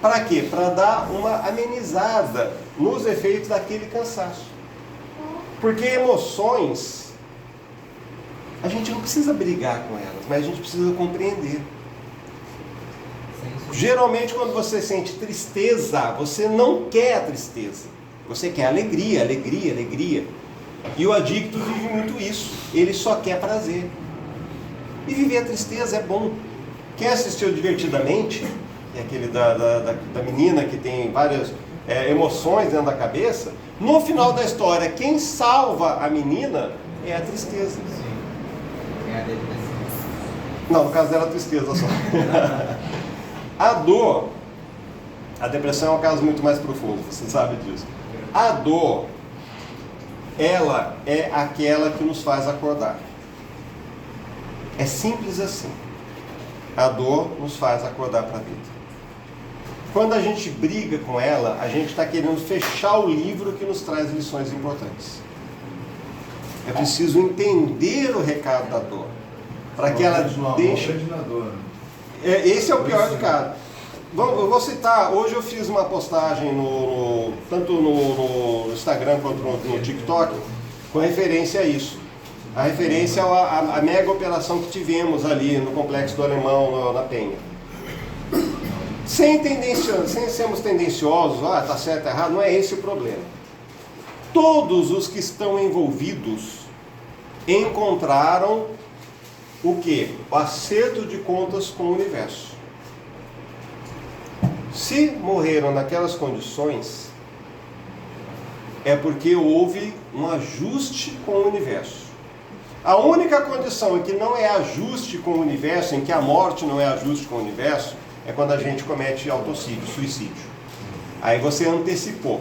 A: Para quê? Para dar uma amenizada nos efeitos daquele cansaço. Porque emoções, a gente não precisa brigar com elas, mas a gente precisa compreender. Geralmente quando você sente tristeza, você não quer a tristeza. Você quer alegria, alegria, alegria. E o adicto vive muito isso. Ele só quer prazer. E viver a tristeza é bom. Quem assistiu Divertidamente, é aquele da menina que tem várias emoções dentro da cabeça, no final da história, quem salva a menina é a tristeza.
C: É a depressão.
A: Não, no caso dela, a tristeza só. A dor, a depressão é um caso muito mais profundo, você sabe disso. A dor, ela é aquela que nos faz acordar. É simples assim. A dor nos faz acordar para a vida. Quando a gente briga com ela, a gente está querendo fechar o livro que nos traz lições importantes. É preciso entender o recado da dor, para que ela deixe... Esse é o pior de cada. Eu vou citar, hoje eu fiz uma postagem tanto no Instagram quanto no TikTok, com referência a isso. A referência à mega operação que tivemos ali no Complexo do Alemão, na Penha. Sem sermos tendenciosos, tá certo, errado, não é esse o problema. Todos os que estão envolvidos encontraram o quê? O acerto de contas com o universo. Se morreram naquelas condições, é porque houve um ajuste com o universo. A única condição em que não é ajuste com o universo, em que a morte não é ajuste com o universo, é quando a gente comete autocídio, suicídio. Aí você antecipou.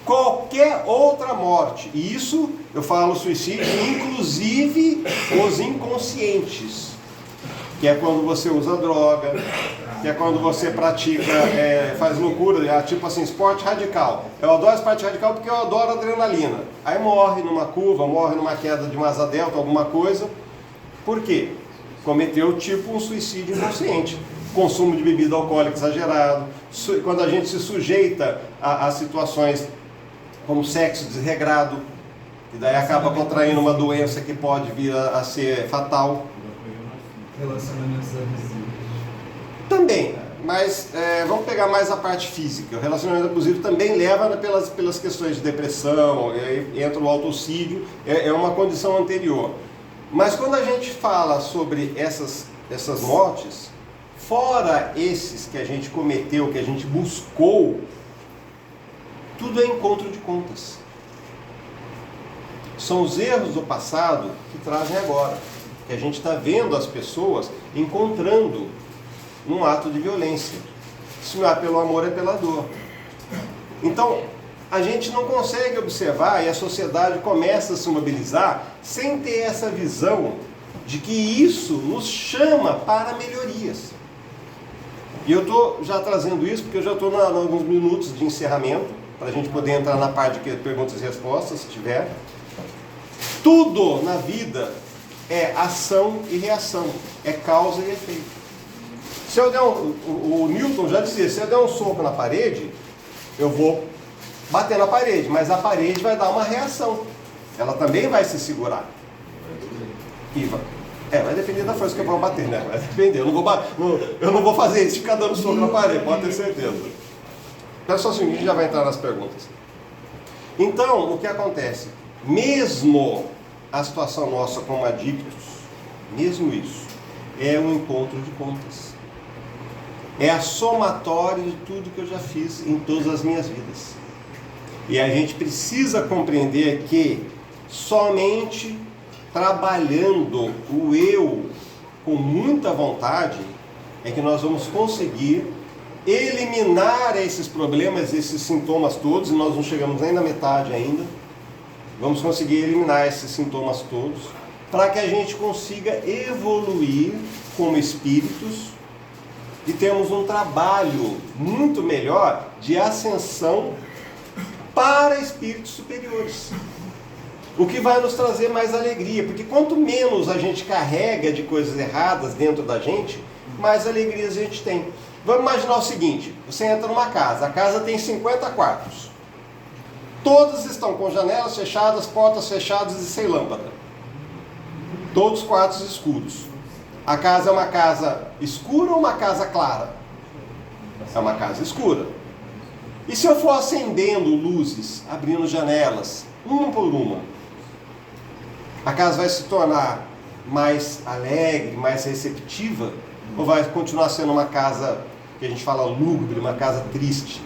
A: Qualquer outra morte, e isso eu falo suicídio, inclusive os inconscientes, que é quando você usa droga, que é quando você pratica, faz loucura, tipo assim, esporte radical. Eu adoro esporte radical porque eu adoro adrenalina. Aí morre numa curva, morre numa queda de uma asa delta, alguma coisa. Por quê? Cometeu tipo um suicídio inconsciente. Consumo de bebida alcoólica exagerado, quando a gente se sujeita a situações como sexo desregrado, e daí acaba contraindo uma doença que pode vir a ser fatal.
C: Relacionamentos abusivos.
A: Também, mas vamos pegar mais a parte física. O relacionamento abusivo também leva pelas questões de depressão, entra o autocídio, é uma condição anterior. Mas quando a gente fala sobre essas mortes, fora esses que a gente cometeu, que a gente buscou, tudo é encontro de contas. São os erros do passado que trazem agora. Que a gente está vendo as pessoas encontrando num ato de violência. Se não é pelo amor, é pela dor. Então, a gente não consegue observar e a sociedade começa a se mobilizar sem ter essa visão de que isso nos chama para melhorias. E eu estou já trazendo isso porque eu já estou em alguns minutos de encerramento, para a gente poder entrar na parte de perguntas e respostas, se tiver. Tudo na vida é ação e reação, é causa e efeito. Se eu der o Newton já dizia, se eu der um soco na parede, eu vou bater na parede, mas a parede vai dar uma reação. Ela também vai se segurar. Vai depender da força que eu vou bater, né? Vai depender. Eu não vou fazer isso, ficar dando soco na parede, pode ter certeza. Então, só o seguinte, a gente já vai entrar nas perguntas. Então, o que acontece? Mesmo a situação nossa como adictos, mesmo isso, é um encontro de contas. É a somatória de tudo que eu já fiz em todas as minhas vidas. E a gente precisa compreender que somente trabalhando o eu com muita vontade é que nós vamos conseguir eliminar esses problemas, esses sintomas todos, e nós não chegamos nem na metade ainda. Vamos conseguir eliminar esses sintomas todos, para que a gente consiga evoluir como espíritos e termos um trabalho muito melhor de ascensão para espíritos superiores. O que vai nos trazer mais alegria, porque quanto menos a gente carrega de coisas erradas dentro da gente, mais alegrias a gente tem. Vamos imaginar o seguinte, você entra numa casa, a casa tem 50 quartos. Todos estão com janelas fechadas, portas fechadas e sem lâmpada. Todos quartos escuros. A casa é uma casa escura ou uma casa clara? É uma casa escura. E se eu for acendendo luzes, abrindo janelas, uma por uma, A casa vai se tornar mais alegre, mais receptiva, ou vai continuar sendo uma casa que a gente fala lúgubre, uma casa triste?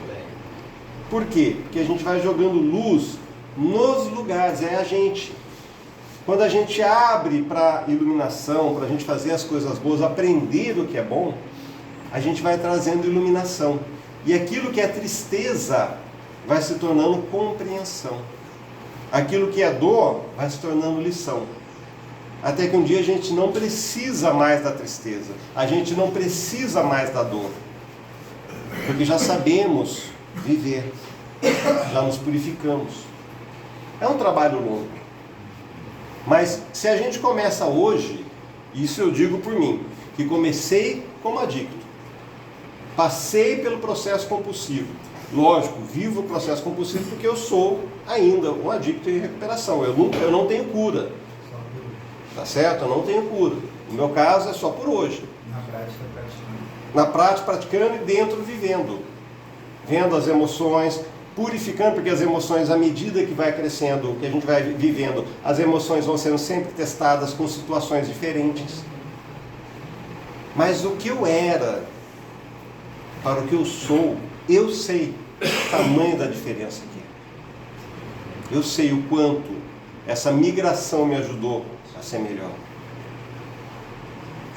A: Por quê? Porque a gente vai jogando luz nos lugares, é a gente. Quando a gente abre para iluminação, para a gente fazer as coisas boas, aprender o que é bom, a gente vai trazendo iluminação. E aquilo que é tristeza vai se tornando compreensão. Aquilo que é dor vai se tornando lição. Até que um dia a gente não precisa mais da tristeza, a gente não precisa mais da dor, porque já sabemos viver, já nos purificamos. É um trabalho longo, mas se a gente começa hoje, isso eu digo por mim, que comecei como adicto, passei pelo processo compulsivo, lógico, vivo o processo compulsivo porque eu sou ainda um adicto em recuperação, eu não tenho cura. Tá certo? Eu não tenho cura. No meu caso é só por hoje.
C: Na prática, praticando.
A: Na prática, praticando e dentro, vivendo. Vendo as emoções, purificando, porque as emoções, à medida que vai crescendo, que a gente vai vivendo, as emoções vão sendo sempre testadas com situações diferentes. Mas o que eu era, para o que eu sou, eu sei o tamanho da diferença aqui. Eu sei o quanto essa migração me ajudou a ser melhor.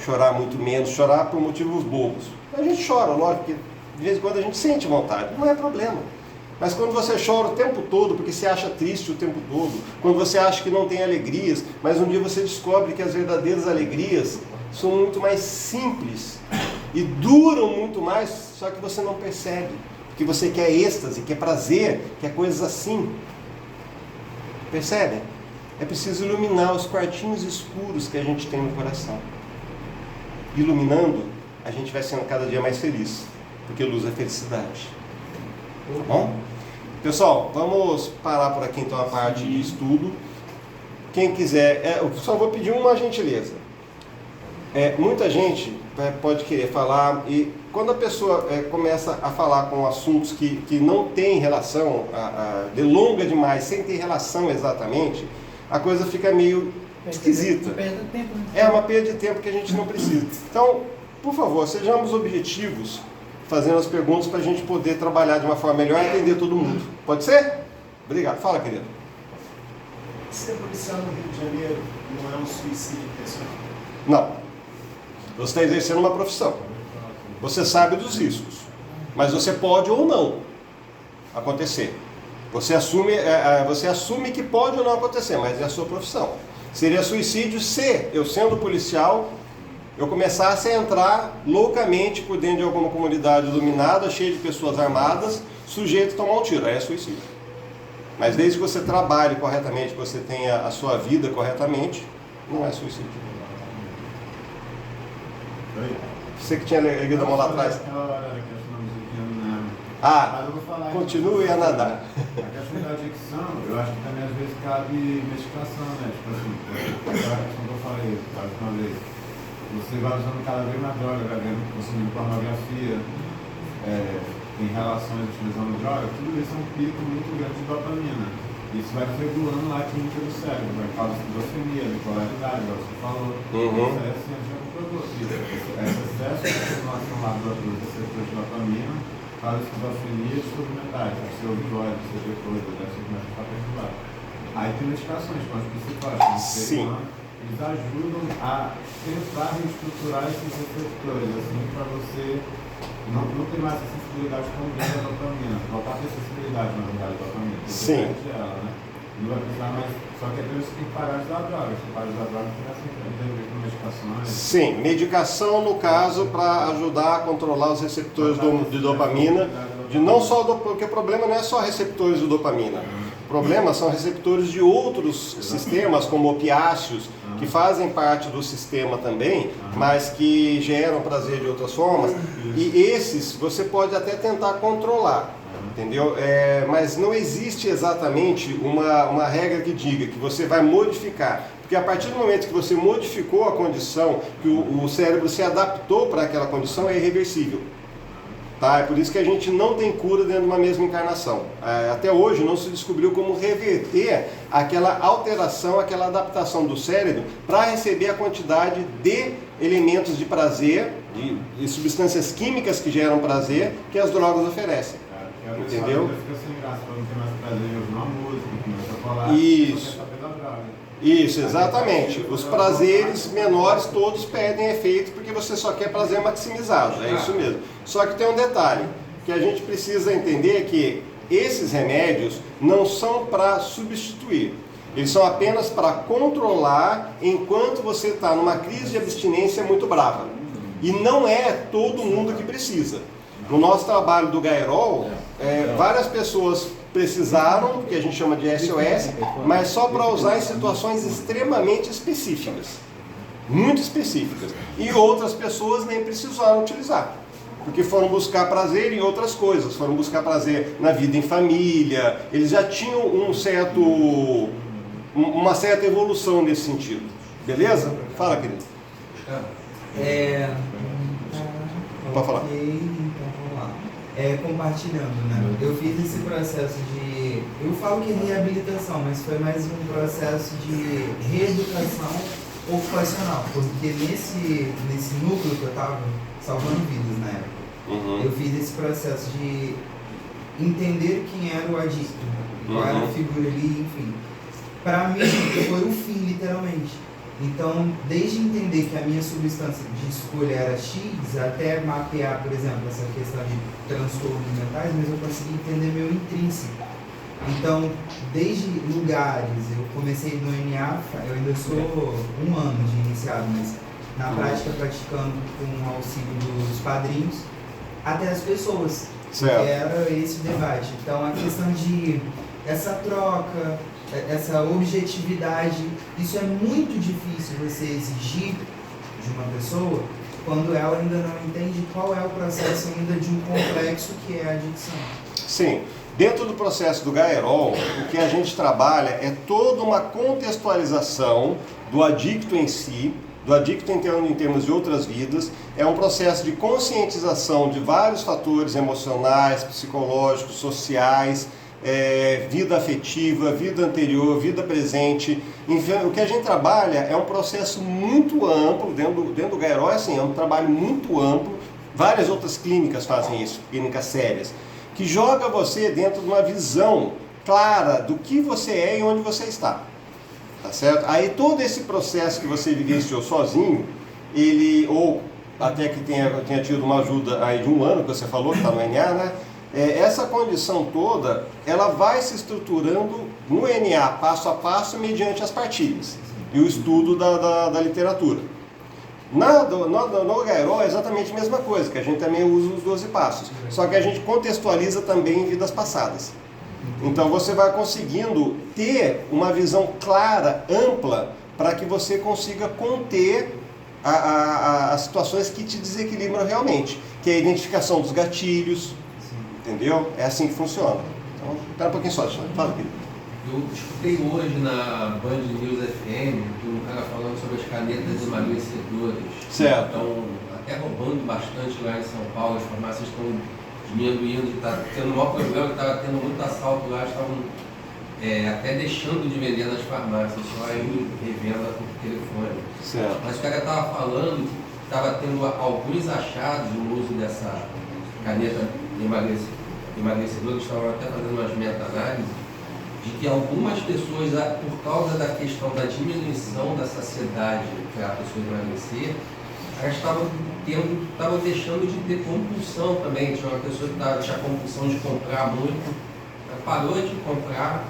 A: Chorar muito menos, chorar por motivos bobos. A gente chora, lógico, porque de vez em quando a gente sente vontade, não é problema. Mas quando você chora o tempo todo, porque se acha triste o tempo todo, quando você acha que não tem alegrias, mas um dia você descobre que as verdadeiras alegrias são muito mais simples e duram muito mais, só que você não percebe, porque você quer êxtase, quer prazer, quer coisas assim. Percebem? É preciso iluminar os quartinhos escuros que a gente tem no coração. Iluminando, a gente vai sendo cada dia mais feliz, porque luz é felicidade. Tá bom? Pessoal, vamos parar por aqui então a parte de estudo. Quem quiser, eu só vou pedir uma gentileza. Muita gente pode querer falar, e quando a pessoa começa a falar com assuntos que não tem relação, delonga demais, sem ter relação exatamente, a coisa fica meio esquisita. É uma perda de tempo que a gente não precisa. Então, por favor, sejamos objetivos, fazendo as perguntas para a gente poder trabalhar de uma forma melhor e atender todo mundo. Pode ser? Obrigado. Fala, querido.
F: Ser policial no Rio de Janeiro não é um suicídio pessoal?
A: Não. Você está exercendo uma profissão. Você sabe dos riscos. Mas você pode ou não acontecer. Você assume que pode ou não acontecer, mas é a sua profissão. Seria suicídio se, eu sendo policial, eu começasse a entrar loucamente por dentro de alguma comunidade iluminada, cheia de pessoas armadas, sujeito a tomar um tiro. Aí é suicídio. Mas desde que você trabalhe corretamente, que você tenha a sua vida corretamente, não é suicídio. Você que tinha erguido a mão lá atrás. Continue a nadar.
E: A questão da adicção, eu acho que também às vezes cabe medicação, né? Tipo assim, aquela questão que eu falei a última vez. Você vai usando cada vez mais droga, vai consumindo pornografia, tem relações utilizando droga, tudo isso é um pico muito grande de dopamina. Isso vai regulando lá a química do cérebro, vai causar esquizofrenia, bipolaridade, como você falou. Isso é assim, a gente provou. Esse excesso de estimulação lá dos receptores de dopamina causa esquizofrenia e distúrbio mentais. Você ouve voz, você vê coisas, você começa a ficar perturbado. Aí tem medicações, como as psicóticas, eles ajudam a tentar reestruturar esses receptores, assim, para você não ter mais essa sensibilidade com o da dopamina, voltar a ter sensibilidade na verdade da dopamina.
A: Sim.
E: Ela, né? Não vai precisar mais, só que às vezes você tem que parar de dar droga, se parar de dar droga, você vai sempre com medicações.
A: Sim, medicação no caso para ajudar a controlar os receptores de dopamina, de não só porque o problema não é só receptores de dopamina. O problema são receptores de outros sistemas, como opiáceos, que fazem parte do sistema também, mas que geram prazer de outras formas. E esses você pode até tentar controlar, entendeu? Mas não existe exatamente uma regra que diga que você vai modificar. Porque a partir do momento que você modificou a condição, que o cérebro se adaptou para aquela condição, é irreversível. Tá? É por isso que a gente não tem cura dentro de uma mesma encarnação. Até hoje não se descobriu como reverter aquela alteração, aquela adaptação do cérebro para receber a quantidade de elementos de prazer, de substâncias químicas que geram prazer, que as drogas oferecem. Entendeu?
E: Fica sem graça, não tem mais prazer em ouvir uma música, começa a falar.
A: Isso. Isso, exatamente. Os prazeres menores todos perdem efeito porque você só quer prazer maximizado, é isso mesmo. Só que tem um detalhe, que a gente precisa entender que esses remédios não são para substituir. Eles são apenas para controlar enquanto você está numa crise de abstinência muito brava. E não é todo mundo que precisa. No nosso trabalho do Gaerol, várias pessoas precisaram, que a gente chama de SOS, mas só para usar em situações extremamente específicas, muito específicas. E outras pessoas nem precisaram utilizar, porque foram buscar prazer em outras coisas, foram buscar prazer na vida em família, eles já tinham uma certa evolução nesse sentido. Beleza? Fala, querido. Pode falar.
C: Compartilhando, né? Eu fiz esse processo de... Eu falo que é reabilitação, mas foi mais um processo de reeducação ocupacional, porque nesse núcleo que eu estava salvando vidas na época, eu fiz esse processo de entender quem era o adicto, qual era a figura ali, enfim. Para mim, foi o fim, literalmente. Então, desde entender que a minha substância de escolha era X, até mapear, por exemplo, essa questão de transtornos mentais, mas eu consegui entender meu intrínseco. Então, desde lugares, eu comecei no NA, eu ainda sou 1 ano de iniciado, mas na prática praticando com o auxílio dos padrinhos, até as pessoas, que era esse o debate. Então, a questão de essa troca, essa objetividade, isso é muito difícil você exigir de uma pessoa quando ela ainda não entende qual é o processo ainda de um complexo que é a adicção.
A: Sim, dentro do processo do Gaerol, o que a gente trabalha é toda uma contextualização do adicto em si, do adicto em termos de outras vidas, é um processo de conscientização de vários fatores emocionais, psicológicos, sociais, vida afetiva, vida anterior, vida presente. Enfim, o que a gente trabalha é um processo muito amplo, dentro do Gaerol, assim, é um trabalho muito amplo, várias outras clínicas fazem isso, clínicas sérias, que joga você dentro de uma visão clara do que você é e onde você está, tá certo? Aí todo esse processo que você vivenciou sozinho, ou até que tenha tido uma ajuda aí de 1 ano, que você falou, que está no NA, né? Essa condição toda, ela vai se estruturando no NA, passo a passo, mediante as partilhas e o estudo da literatura. No Gaerol é exatamente a mesma coisa, que a gente também usa os 12 passos, só que a gente contextualiza também em vidas passadas. Então você vai conseguindo ter uma visão clara, ampla, para que você consiga conter as situações que te desequilibram realmente, que é a identificação dos gatilhos. Entendeu? É assim que funciona. Então, espera um pouquinho só, fala, querido.
D: Eu escutei hoje na Band News FM um cara falando sobre as canetas emagrecedoras.
A: Certo.
D: Estão até roubando bastante lá em São Paulo, as farmácias estão diminuindo, está tendo o maior problema, estava tendo muito assalto lá, estavam até deixando de vender nas farmácias, só indo revenda por telefone.
A: Certo.
D: Mas o cara estava falando que estava tendo alguns achados no uso dessa caneta emagrecedor, que estavam até fazendo umas meta-análises, de que algumas pessoas, por causa da questão da diminuição da saciedade para a pessoa emagrecer, elas estavam deixando de ter compulsão também. Tinha uma pessoa que tinha compulsão de comprar muito, ela parou de comprar.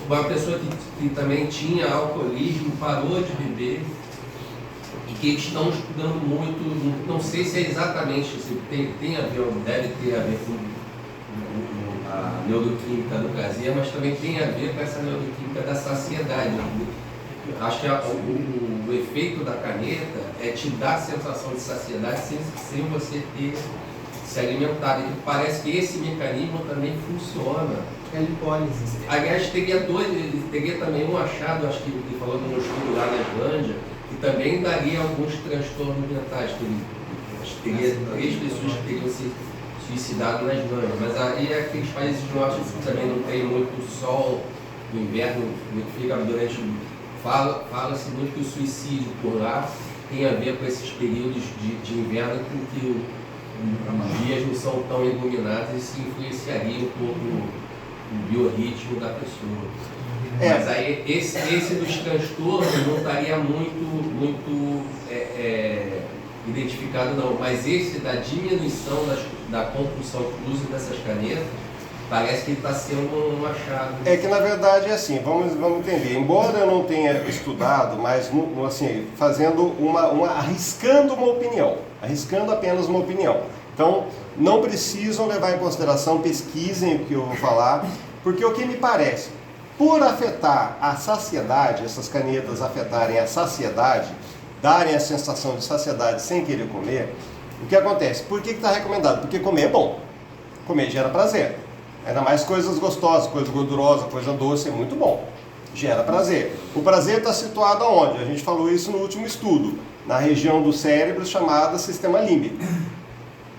D: Uma pessoa que também tinha alcoolismo, parou de beber. E que eles estão estudando muito, não sei se é exatamente, se tem a ver, deve ter a ver com a neuroquímica do prazer, mas também tem a ver com essa neuroquímica da saciedade. Acho que o efeito da caneta é te dar a sensação de saciedade sem você ter se alimentado. E parece que esse mecanismo também funciona.
C: É lipólise.
D: Aliás, teria também um achado, acho que ele falou no estudo lá na Islândia, que também daria alguns transtornos mentais. Teria 3 pessoas que teriam se suicidado nas banhas. Mas aí aqueles países do norte que também não tem muito sol, no inverno, fica durante o... Fala-se muito que o suicídio por lá tem a ver com esses períodos de inverno em que os dias não são tão iluminados e se influenciaria um pouco o biorritmo da pessoa. Mas aí esse dos transtornos não estaria muito identificado não, mas esse da diminuição da compulsão de uso dessas canetas, parece que ele está sendo um achado.
A: É que na verdade é assim, vamos entender, embora eu não tenha estudado, mas assim, fazendo arriscando uma opinião, arriscando apenas uma opinião. Então, não precisam levar em consideração, pesquisem o que eu vou falar, porque o que me parece, por afetar a saciedade, essas canetas afetarem a saciedade, darem a sensação de saciedade sem querer comer, o que acontece? Por que está recomendado? Porque comer é bom, comer gera prazer. Ainda mais coisas gostosas, coisa gordurosa, coisa doce, é muito bom. Gera prazer. O prazer está situado aonde? A gente falou isso no último estudo. Na região do cérebro chamada sistema límbico.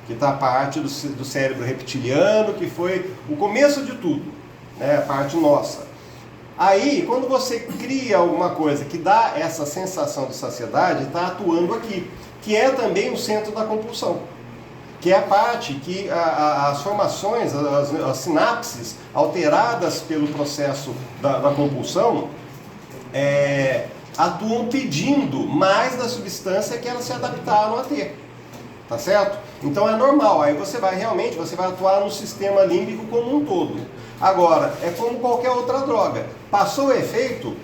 A: Que está a parte do cérebro reptiliano, que foi o começo de tudo. Né? A parte nossa. Aí, quando você cria alguma coisa que dá essa sensação de saciedade, está atuando aqui. Que é também o centro da compulsão. Que é a parte que as formações, as sinapses alteradas pelo processo da compulsão atuam pedindo mais da substância que elas se adaptaram a ter. Tá certo? Então é normal, aí você vai atuar no sistema límbico como um todo. Agora, é como qualquer outra droga. Passou o efeito,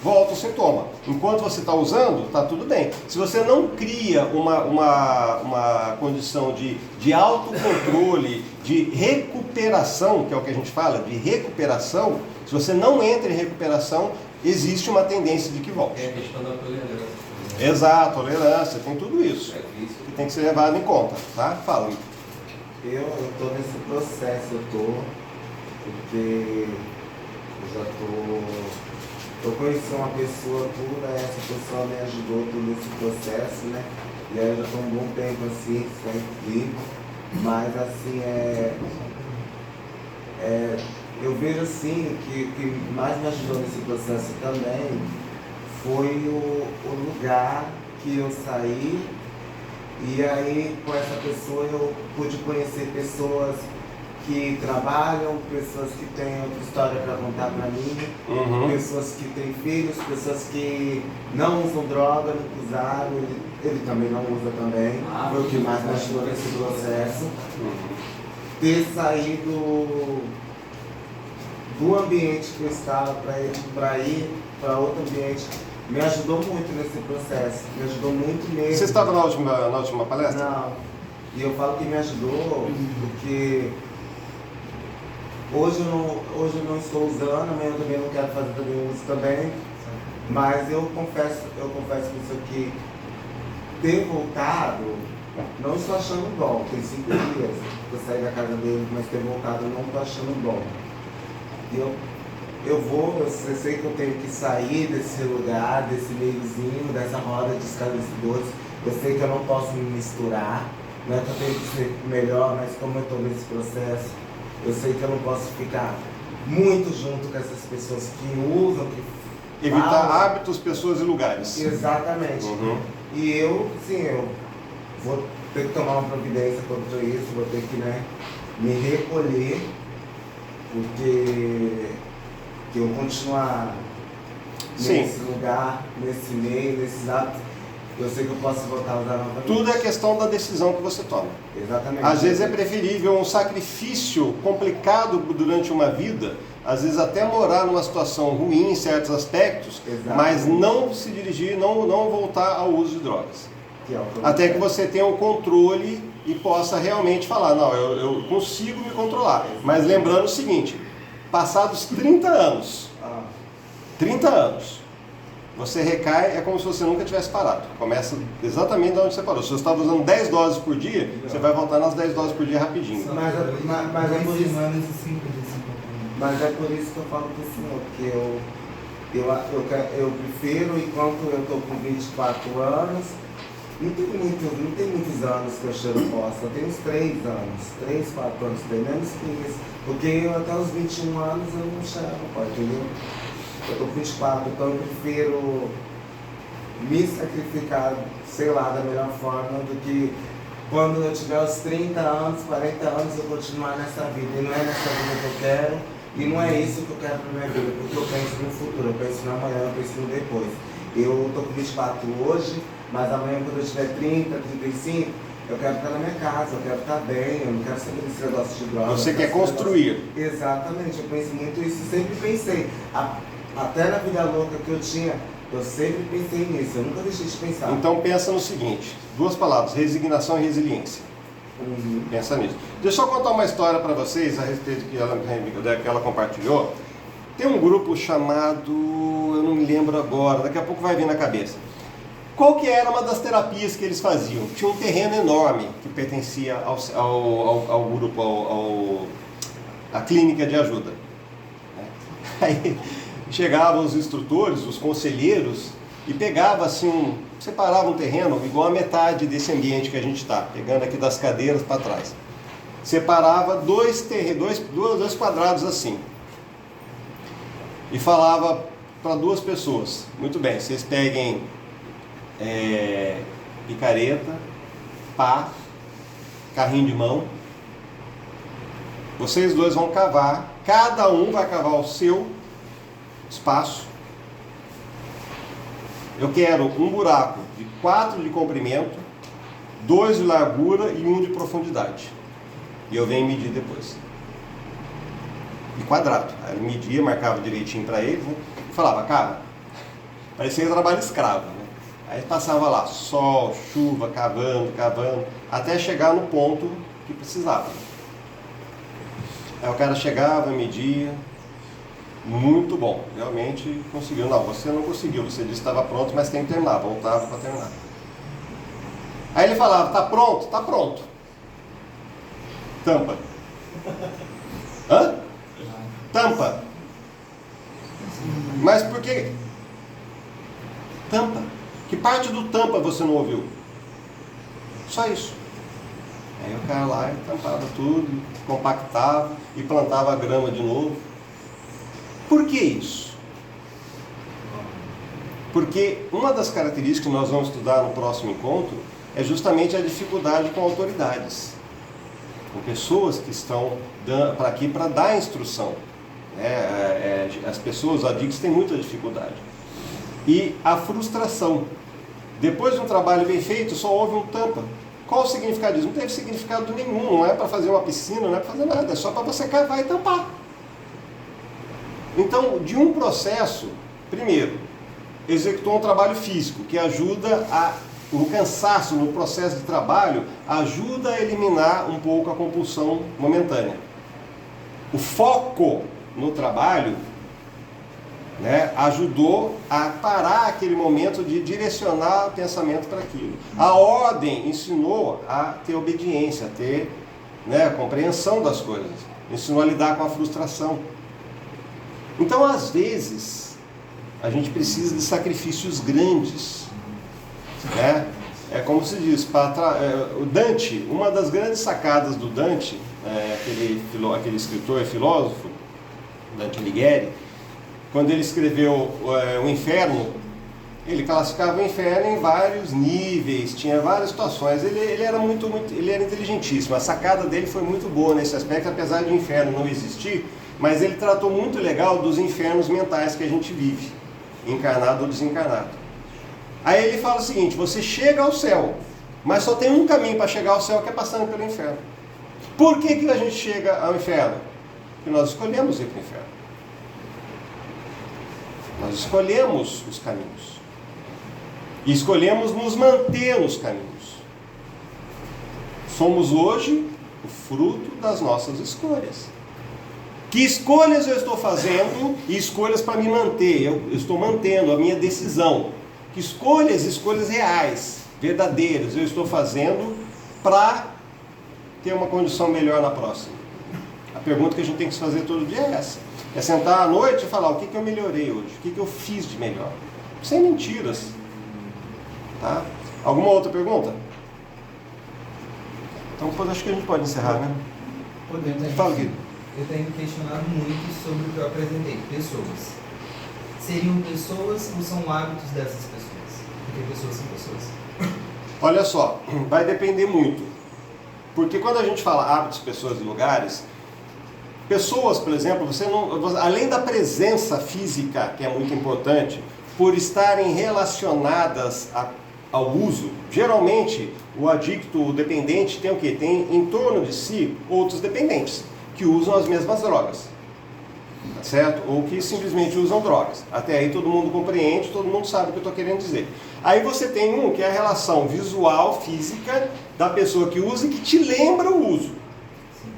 A: volta o sintoma. Enquanto você está usando, está tudo bem. Se você não cria uma condição de autocontrole, de recuperação, que é o que a gente fala, de recuperação, se você não entra em recuperação, existe uma tendência de que volte.
D: É a questão da tolerância.
A: Exato, tolerância, tem tudo isso. Que tem que ser levado em conta, tá? Fala.
H: Eu estou nesse processo, porque eu já eu conheci uma pessoa toda, essa pessoa me ajudou todo esse processo, né? E aí eu já estou um bom tempo assim, sem ir, mas assim, eu vejo assim que o que mais me ajudou nesse processo também foi o lugar que eu saí, e aí com essa pessoa eu pude conhecer pessoas que trabalham, pessoas que têm outra história para contar para mim, pessoas que têm filhos, pessoas que não usam droga, nunca usaram, ele também não usa também, foi o que mais me ajudou nesse processo. Ter saído do ambiente que eu estava para ir para outro ambiente me ajudou muito nesse processo, me ajudou muito mesmo.
A: Você estava na última palestra?
H: Não, e eu falo que me ajudou porque hoje eu não estou usando, amanhã eu também não quero fazer também uso também, mas eu confesso com isso aqui, ter voltado, não estou achando bom, tem 5 dias que eu saí da casa dele, mas ter voltado eu não estou achando bom. E eu sei que eu tenho que sair desse lugar, desse meiozinho, dessa roda de esclarecedores, eu sei que eu não posso me misturar, não é que eu tenho que ser melhor, mas como eu estou nesse processo, eu sei que eu não posso ficar muito junto com essas pessoas que usam, que
A: evitar
H: falam.
A: hábitos, pessoas e lugares.
H: Exatamente. E eu vou ter que tomar uma providência contra isso, vou ter que me recolher, porque que eu continuar nesse lugar, nesse meio, nesses hábitos, eu sei que eu posso voltar a usar novamente.
A: Tudo é questão da decisão que você toma.
H: Exatamente.
A: Às vezes é preferível um sacrifício complicado durante uma vida, às vezes até morar numa situação ruim em certos aspectos, mas não se dirigir, não voltar ao uso de drogas. Até que você tenha o controle e possa realmente falar, não, eu consigo me controlar. Mas lembrando o seguinte, passados 30 anos, você recai, é como se você nunca tivesse parado. Começa exatamente de onde você parou. Se você estava usando 10 doses por dia, você vai voltar nas 10 doses por dia rapidinho.
H: Mas é por isso, mas é por isso que eu falo para o senhor, que eu prefiro, enquanto eu estou com 24 anos, não tem muitos anos que eu cheiro bosta, tem uns 3 anos, 3, 4 anos, tem menos que isso. Porque eu, até os 21 anos eu não cheiro, pô, entendeu? Eu tô com 24, então eu prefiro me sacrificar, sei lá, da melhor forma do que quando eu tiver os 30 anos, 40 anos eu continuar nessa vida. E não é nessa vida que eu quero, e não é isso que eu quero pra minha vida, porque eu penso no futuro, eu penso no amanhã, eu penso no depois. Eu tô com 24 hoje, mas amanhã quando eu tiver 30, 35, eu quero ficar na minha casa, eu quero estar bem, eu não quero saber desse negócio de droga.
A: Você quer construir.
H: Exatamente, eu penso muito isso, sempre pensei. Até na vida louca que eu tinha, eu sempre pensei nisso, eu nunca deixei de pensar.
A: Então pensa no seguinte, 2 palavras, resignação e resiliência. Pensa nisso. Deixa eu contar uma história para vocês a respeito que ela compartilhou. Tem um grupo chamado, eu não me lembro agora, daqui a pouco vai vir na cabeça. Qual que era uma das terapias que eles faziam? Tinha um terreno enorme que pertencia ao grupo, à clínica de ajuda. Aí chegavam os instrutores, os conselheiros, e pegava assim, separava um terreno igual a metade desse ambiente que a gente está, pegando aqui das cadeiras para trás. Separava 2 quadrados assim. E falava para 2 pessoas, muito bem, vocês peguem picareta, pá, carrinho de mão, vocês 2 vão cavar, cada um vai cavar o seu espaço. Eu quero um buraco de 4 de comprimento, 2 de largura e 1 de profundidade. E eu venho medir depois. De quadrado. Aí ele media, marcava direitinho para eles, né? E falava, cara, parecia trabalho escravo, né? Aí passava lá, sol, chuva, cavando, até chegar no ponto que precisava. Aí o cara chegava, media, muito bom, realmente conseguiu. Não, você não conseguiu, você disse que estava pronto, mas tem que terminar, voltava para terminar. Aí ele falava, tá pronto? Tá pronto. Tampa. Hã? Tampa. Mas por que? Tampa. Que parte do tampa você não ouviu? Só isso. Aí o cara lá tampava tudo, compactava e plantava a grama de novo. Por que isso? Porque uma das características que nós vamos estudar no próximo encontro é justamente a dificuldade com autoridades, com pessoas que estão aqui para dar instrução. As pessoas, adictos, têm muita dificuldade. E a frustração. Depois de um trabalho bem feito, só houve um tampa. Qual o significado disso? Não teve significado nenhum, não é para fazer uma piscina, não é para fazer nada, é só para você cavar e tampar. Então, de um processo, primeiro, executou um trabalho físico, que ajuda o cansaço no processo de trabalho, ajuda a eliminar um pouco a compulsão momentânea. O foco no trabalho, né, ajudou a parar aquele momento de direcionar o pensamento para aquilo. A ordem ensinou a ter obediência, a ter, né, a compreensão das coisas, ensinou a lidar com a frustração. Então, às vezes, a gente precisa de sacrifícios grandes, né? É como se diz, o Dante, uma das grandes sacadas do Dante, aquele escritor e filósofo, Dante Alighieri, quando ele escreveu o Inferno, ele classificava o inferno em vários níveis, tinha várias situações. Ele era ele era inteligentíssimo. A sacada dele foi muito boa nesse aspecto, apesar de o inferno não existir, mas ele tratou muito legal dos infernos mentais que a gente vive, encarnado ou desencarnado. Aí ele fala o seguinte: você chega ao céu, mas só tem um caminho para chegar ao céu, que é passando pelo inferno. Por que a gente chega ao inferno? Porque nós escolhemos ir para o inferno. Nós escolhemos os caminhos. E escolhemos nos manter nos caminhos. Somos hoje o fruto das nossas escolhas. Que escolhas eu estou fazendo e escolhas para me manter? Eu estou mantendo a minha decisão. Que escolhas reais, verdadeiras, eu estou fazendo para ter uma condição melhor na próxima? A pergunta que a gente tem que se fazer todo dia é essa. É sentar à noite e falar: o que eu melhorei hoje? O que eu fiz de melhor? Sem mentiras. Tá? Alguma outra pergunta? Então, depois acho que a gente pode encerrar, né?
C: Podemos.
A: Fala, Guido.
C: Eu tenho questionado muito sobre o que eu apresentei. Pessoas. Seriam pessoas ou são hábitos dessas pessoas? Porque pessoas são pessoas.
A: Olha só, vai depender muito. Porque quando a gente fala hábitos, pessoas e lugares, pessoas, por exemplo, além da presença física, que é muito importante, por estarem relacionadas ao uso, geralmente o adicto, o dependente tem o quê? Tem em torno de si outros dependentes, que usam as mesmas drogas, tá certo? Ou que simplesmente usam drogas. Até aí todo mundo compreende, todo mundo sabe o que eu estou querendo dizer. Aí você tem que é a relação visual, física, da pessoa que usa e que te lembra o uso.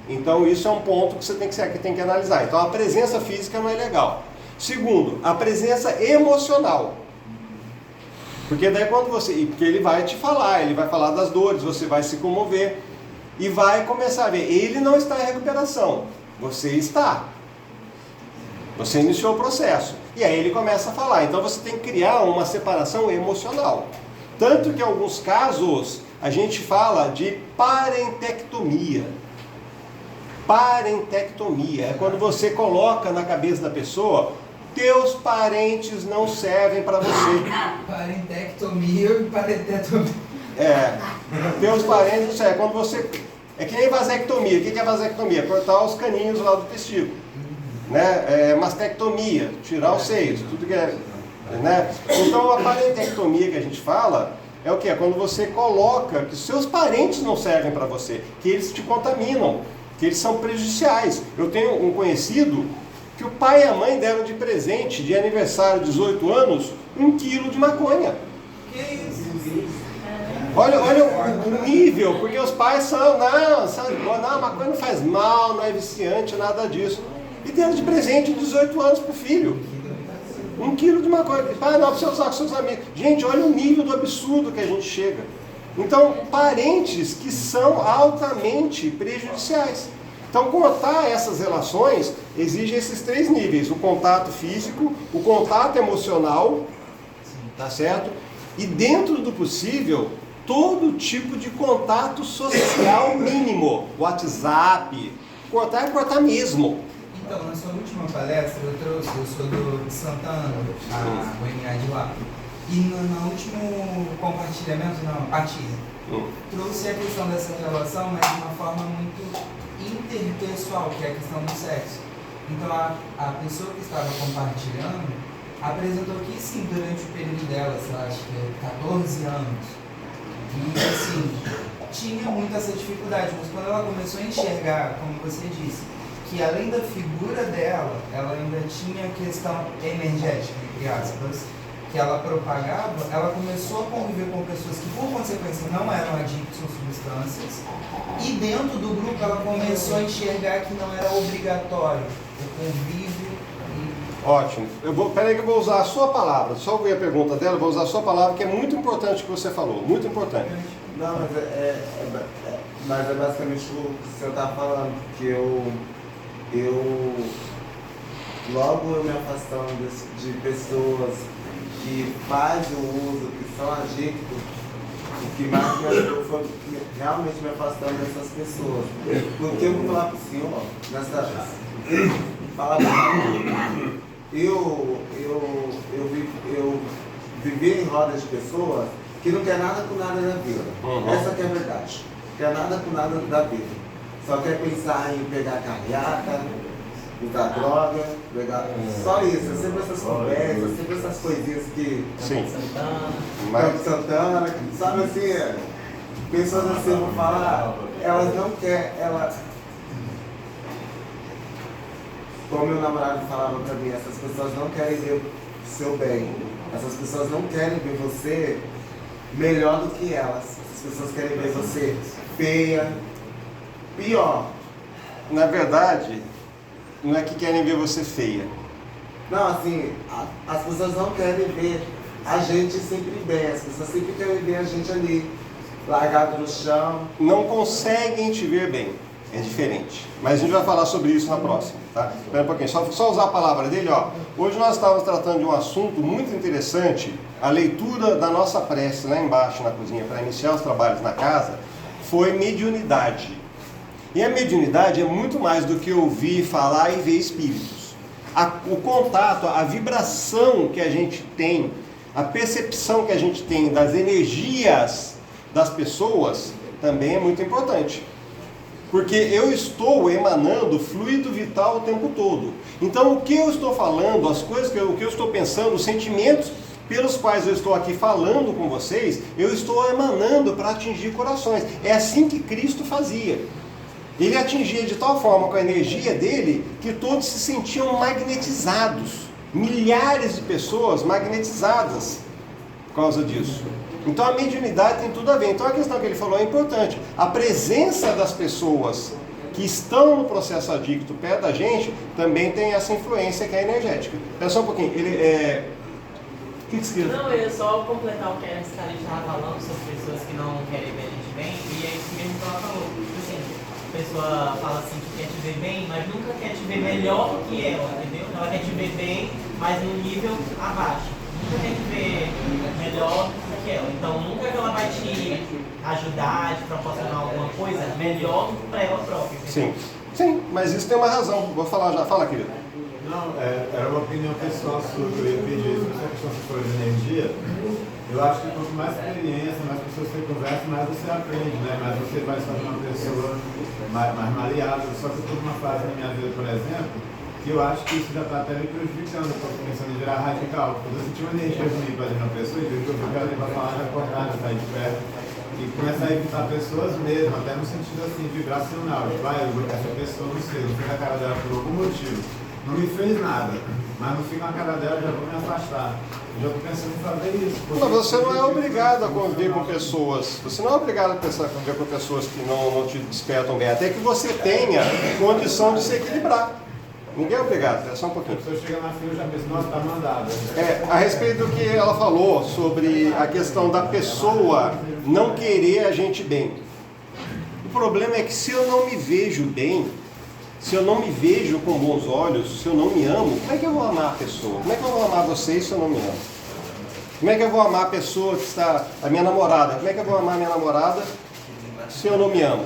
A: Então isso é um ponto que você tem que analisar. Então a presença física não é legal. Segundo, a presença emocional. Porque daí porque ele vai te falar, ele vai falar das dores, você vai se comover e vai começar a ver, ele não está em recuperação, você está. Você iniciou o processo. E aí ele começa a falar. Então você tem que criar uma separação emocional. Tanto que em alguns casos a gente fala de parentectomia. Parentectomia é quando você coloca na cabeça da pessoa: teus parentes não servem para você.
C: Parentectomia e parentectomia.
A: Teus parentes não servem. Quando você... É que nem vasectomia. O que é vasectomia? Cortar os caninhos lá do testículo. Né? Mastectomia, tirar os seios, tudo que é... Né? Então a parentectomia que a gente fala é o que? É quando você coloca que seus parentes não servem para você, que eles te contaminam, que eles são prejudiciais. Eu tenho um conhecido que o pai e a mãe deram de presente, de aniversário, 18 anos, 1 quilo de maconha.
C: Que isso?
A: Olha o nível, porque os pais são, não, maconha não faz mal, não é viciante, nada disso. E deram de presente 18 anos para o filho. 1 quilo de maconha. Não, para você usar com seus amigos. Gente, olha o nível do absurdo que a gente chega. Então, parentes que são altamente prejudiciais. Então, cortar essas relações exige esses 3 níveis: o contato físico, o contato emocional, tá certo? E dentro do possível, todo tipo de contato social mínimo. WhatsApp, cortar é cortar mesmo.
C: Então, na sua última palestra, eu sou de Santana, a UNA de lá. E no último compartilhamento, partilha, trouxe a questão dessa relação, mas de uma forma muito interpessoal, que é a questão do sexo. Então, a pessoa que estava compartilhando apresentou que sim, durante o período dela, sei lá, acho que é 14 anos, e assim, tinha muito essa dificuldade, mas quando ela começou a enxergar, como você disse, que além da figura dela, ela ainda tinha a questão energética, entre aspas, que ela propagava, ela começou a conviver com pessoas que, por consequência, não eram adictos a substâncias, e dentro do grupo ela começou a enxergar que não era obrigatório o convívio.
A: Ótimo. Peraí que eu vou usar a sua palavra. Só ouvir a pergunta dela, vou usar a sua palavra, que é muito importante o que você falou. Muito importante.
H: Não, mas é basicamente o que o senhor está falando, que logo eu me afastando de pessoas que fazem o uso, que são adictos, o que mais me ajudou foi realmente me afastando dessas pessoas. Porque eu vou falar para o senhor, falar para mim, eu vivi em rodas de pessoas que não quer nada com nada da vida. Essa que é a verdade. Quer nada com nada da vida. Só quer pensar em pegar carreata, usar droga, só isso, é sempre essas conversas, sempre essas coisinhas que...
A: Sim.
H: Santana, sabe assim, pessoas assim, eu vou falar, elas não querem, como meu namorado falava pra mim, essas pessoas não querem ver o seu bem, essas pessoas não querem ver você melhor do que elas, essas pessoas querem ver você feia, pior.
A: Na verdade, não é que querem ver você feia.
H: Não, assim, as pessoas não querem ver a gente sempre bem, as pessoas sempre querem ver a gente ali, largado no chão.
A: Não conseguem te ver bem. É diferente. Mas a gente vai falar sobre isso na próxima, tá? Espera um pouquinho, só usar a palavra dele, ó. Hoje nós estávamos tratando de um assunto muito interessante, a leitura da nossa prece lá embaixo na cozinha, para iniciar os trabalhos na casa, foi mediunidade. E a mediunidade é muito mais do que ouvir, falar e ver espíritos. O contato, a vibração que a gente tem, a percepção que a gente tem das energias das pessoas também é muito importante. Porque eu estou emanando fluido vital o tempo todo. Então o que eu estou falando, as coisas o que eu estou pensando, os sentimentos pelos quais eu estou aqui falando com vocês, eu estou emanando para atingir corações. É assim que Cristo fazia. Ele atingia de tal forma com a energia dele que todos se sentiam magnetizados. Milhares de pessoas magnetizadas por causa disso. Então a mediunidade tem tudo a ver. Então a questão que ele falou é importante. A presença das pessoas que estão no processo adicto perto da gente também tem essa influência que é energética. Espera só um pouquinho. O que você quer?
I: Não, eu ia só completar o que a Scarlett estava falando sobre pessoas que não querem ver a gente bem. E é isso mesmo que ela falou. Assim, a pessoa fala assim que quer te ver bem, mas nunca quer te ver melhor do que ela, entendeu? Ela quer te ver bem, mas num nível abaixo. Nunca quer te ver melhor do que ela. Então nunca que ela vai te ajudar, te proporcionar alguma coisa melhor do que para ela própria. Entendeu?
A: Sim, mas isso tem uma razão. Vou falar já. Fala, querido.
E: Não, era uma opinião pessoal sua, eu ia pedir isso, essa questão que foi de energia. Eu acho que quanto mais experiência, mais pessoas você conversa, mais você aprende, né? Mais você vai se tornar uma pessoa mais maleável. Só que eu estou numa fase na minha vida, por exemplo, que eu acho que isso já está até me prejudicando, eu estou começando a virar radical. Quando eu senti uma energia ruim para uma pessoa, e vejo que eu fico ali para falar, já cortar, já sair de perto. E começar a evitar pessoas mesmo, até no sentido assim, vibracional. Tipo, essa pessoa, não sei, não fica na cara dela por algum motivo. Não me fez nada, mas não fica na cara dela, já vou me afastar. Eu já estou pensando em fazer isso.
A: Mas você não é obrigado a conviver com pessoas. Você não é obrigado a conviver com pessoas que não te despertam bem. Até que você tenha condição de se equilibrar. Ninguém é obrigado, é só um pouquinho.
E: A pessoa chega na fila e já pensa, nossa, está mandada.
A: A respeito do que ela falou sobre a questão da pessoa não querer a gente bem. O problema é que se eu não me vejo bem, se eu não me vejo com bons olhos, se eu não me amo, como é que eu vou amar a pessoa? Como é que eu vou amar vocês se eu não me amo? Como é que eu vou amar a pessoa que está, a minha namorada? Como é que eu vou amar a minha namorada se eu não me amo?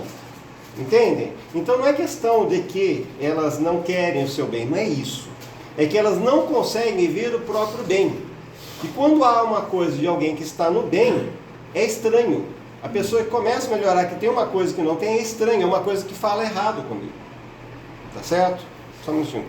A: Entendem? Então não é questão de que elas não querem o seu bem, não é isso. É que elas não conseguem ver o próprio bem. E quando há uma coisa de alguém que está no bem, é estranho. A pessoa que começa a melhorar, que tem uma coisa que não tem, é estranho, é uma coisa que fala errado comigo. Tá certo? Só um minutinho.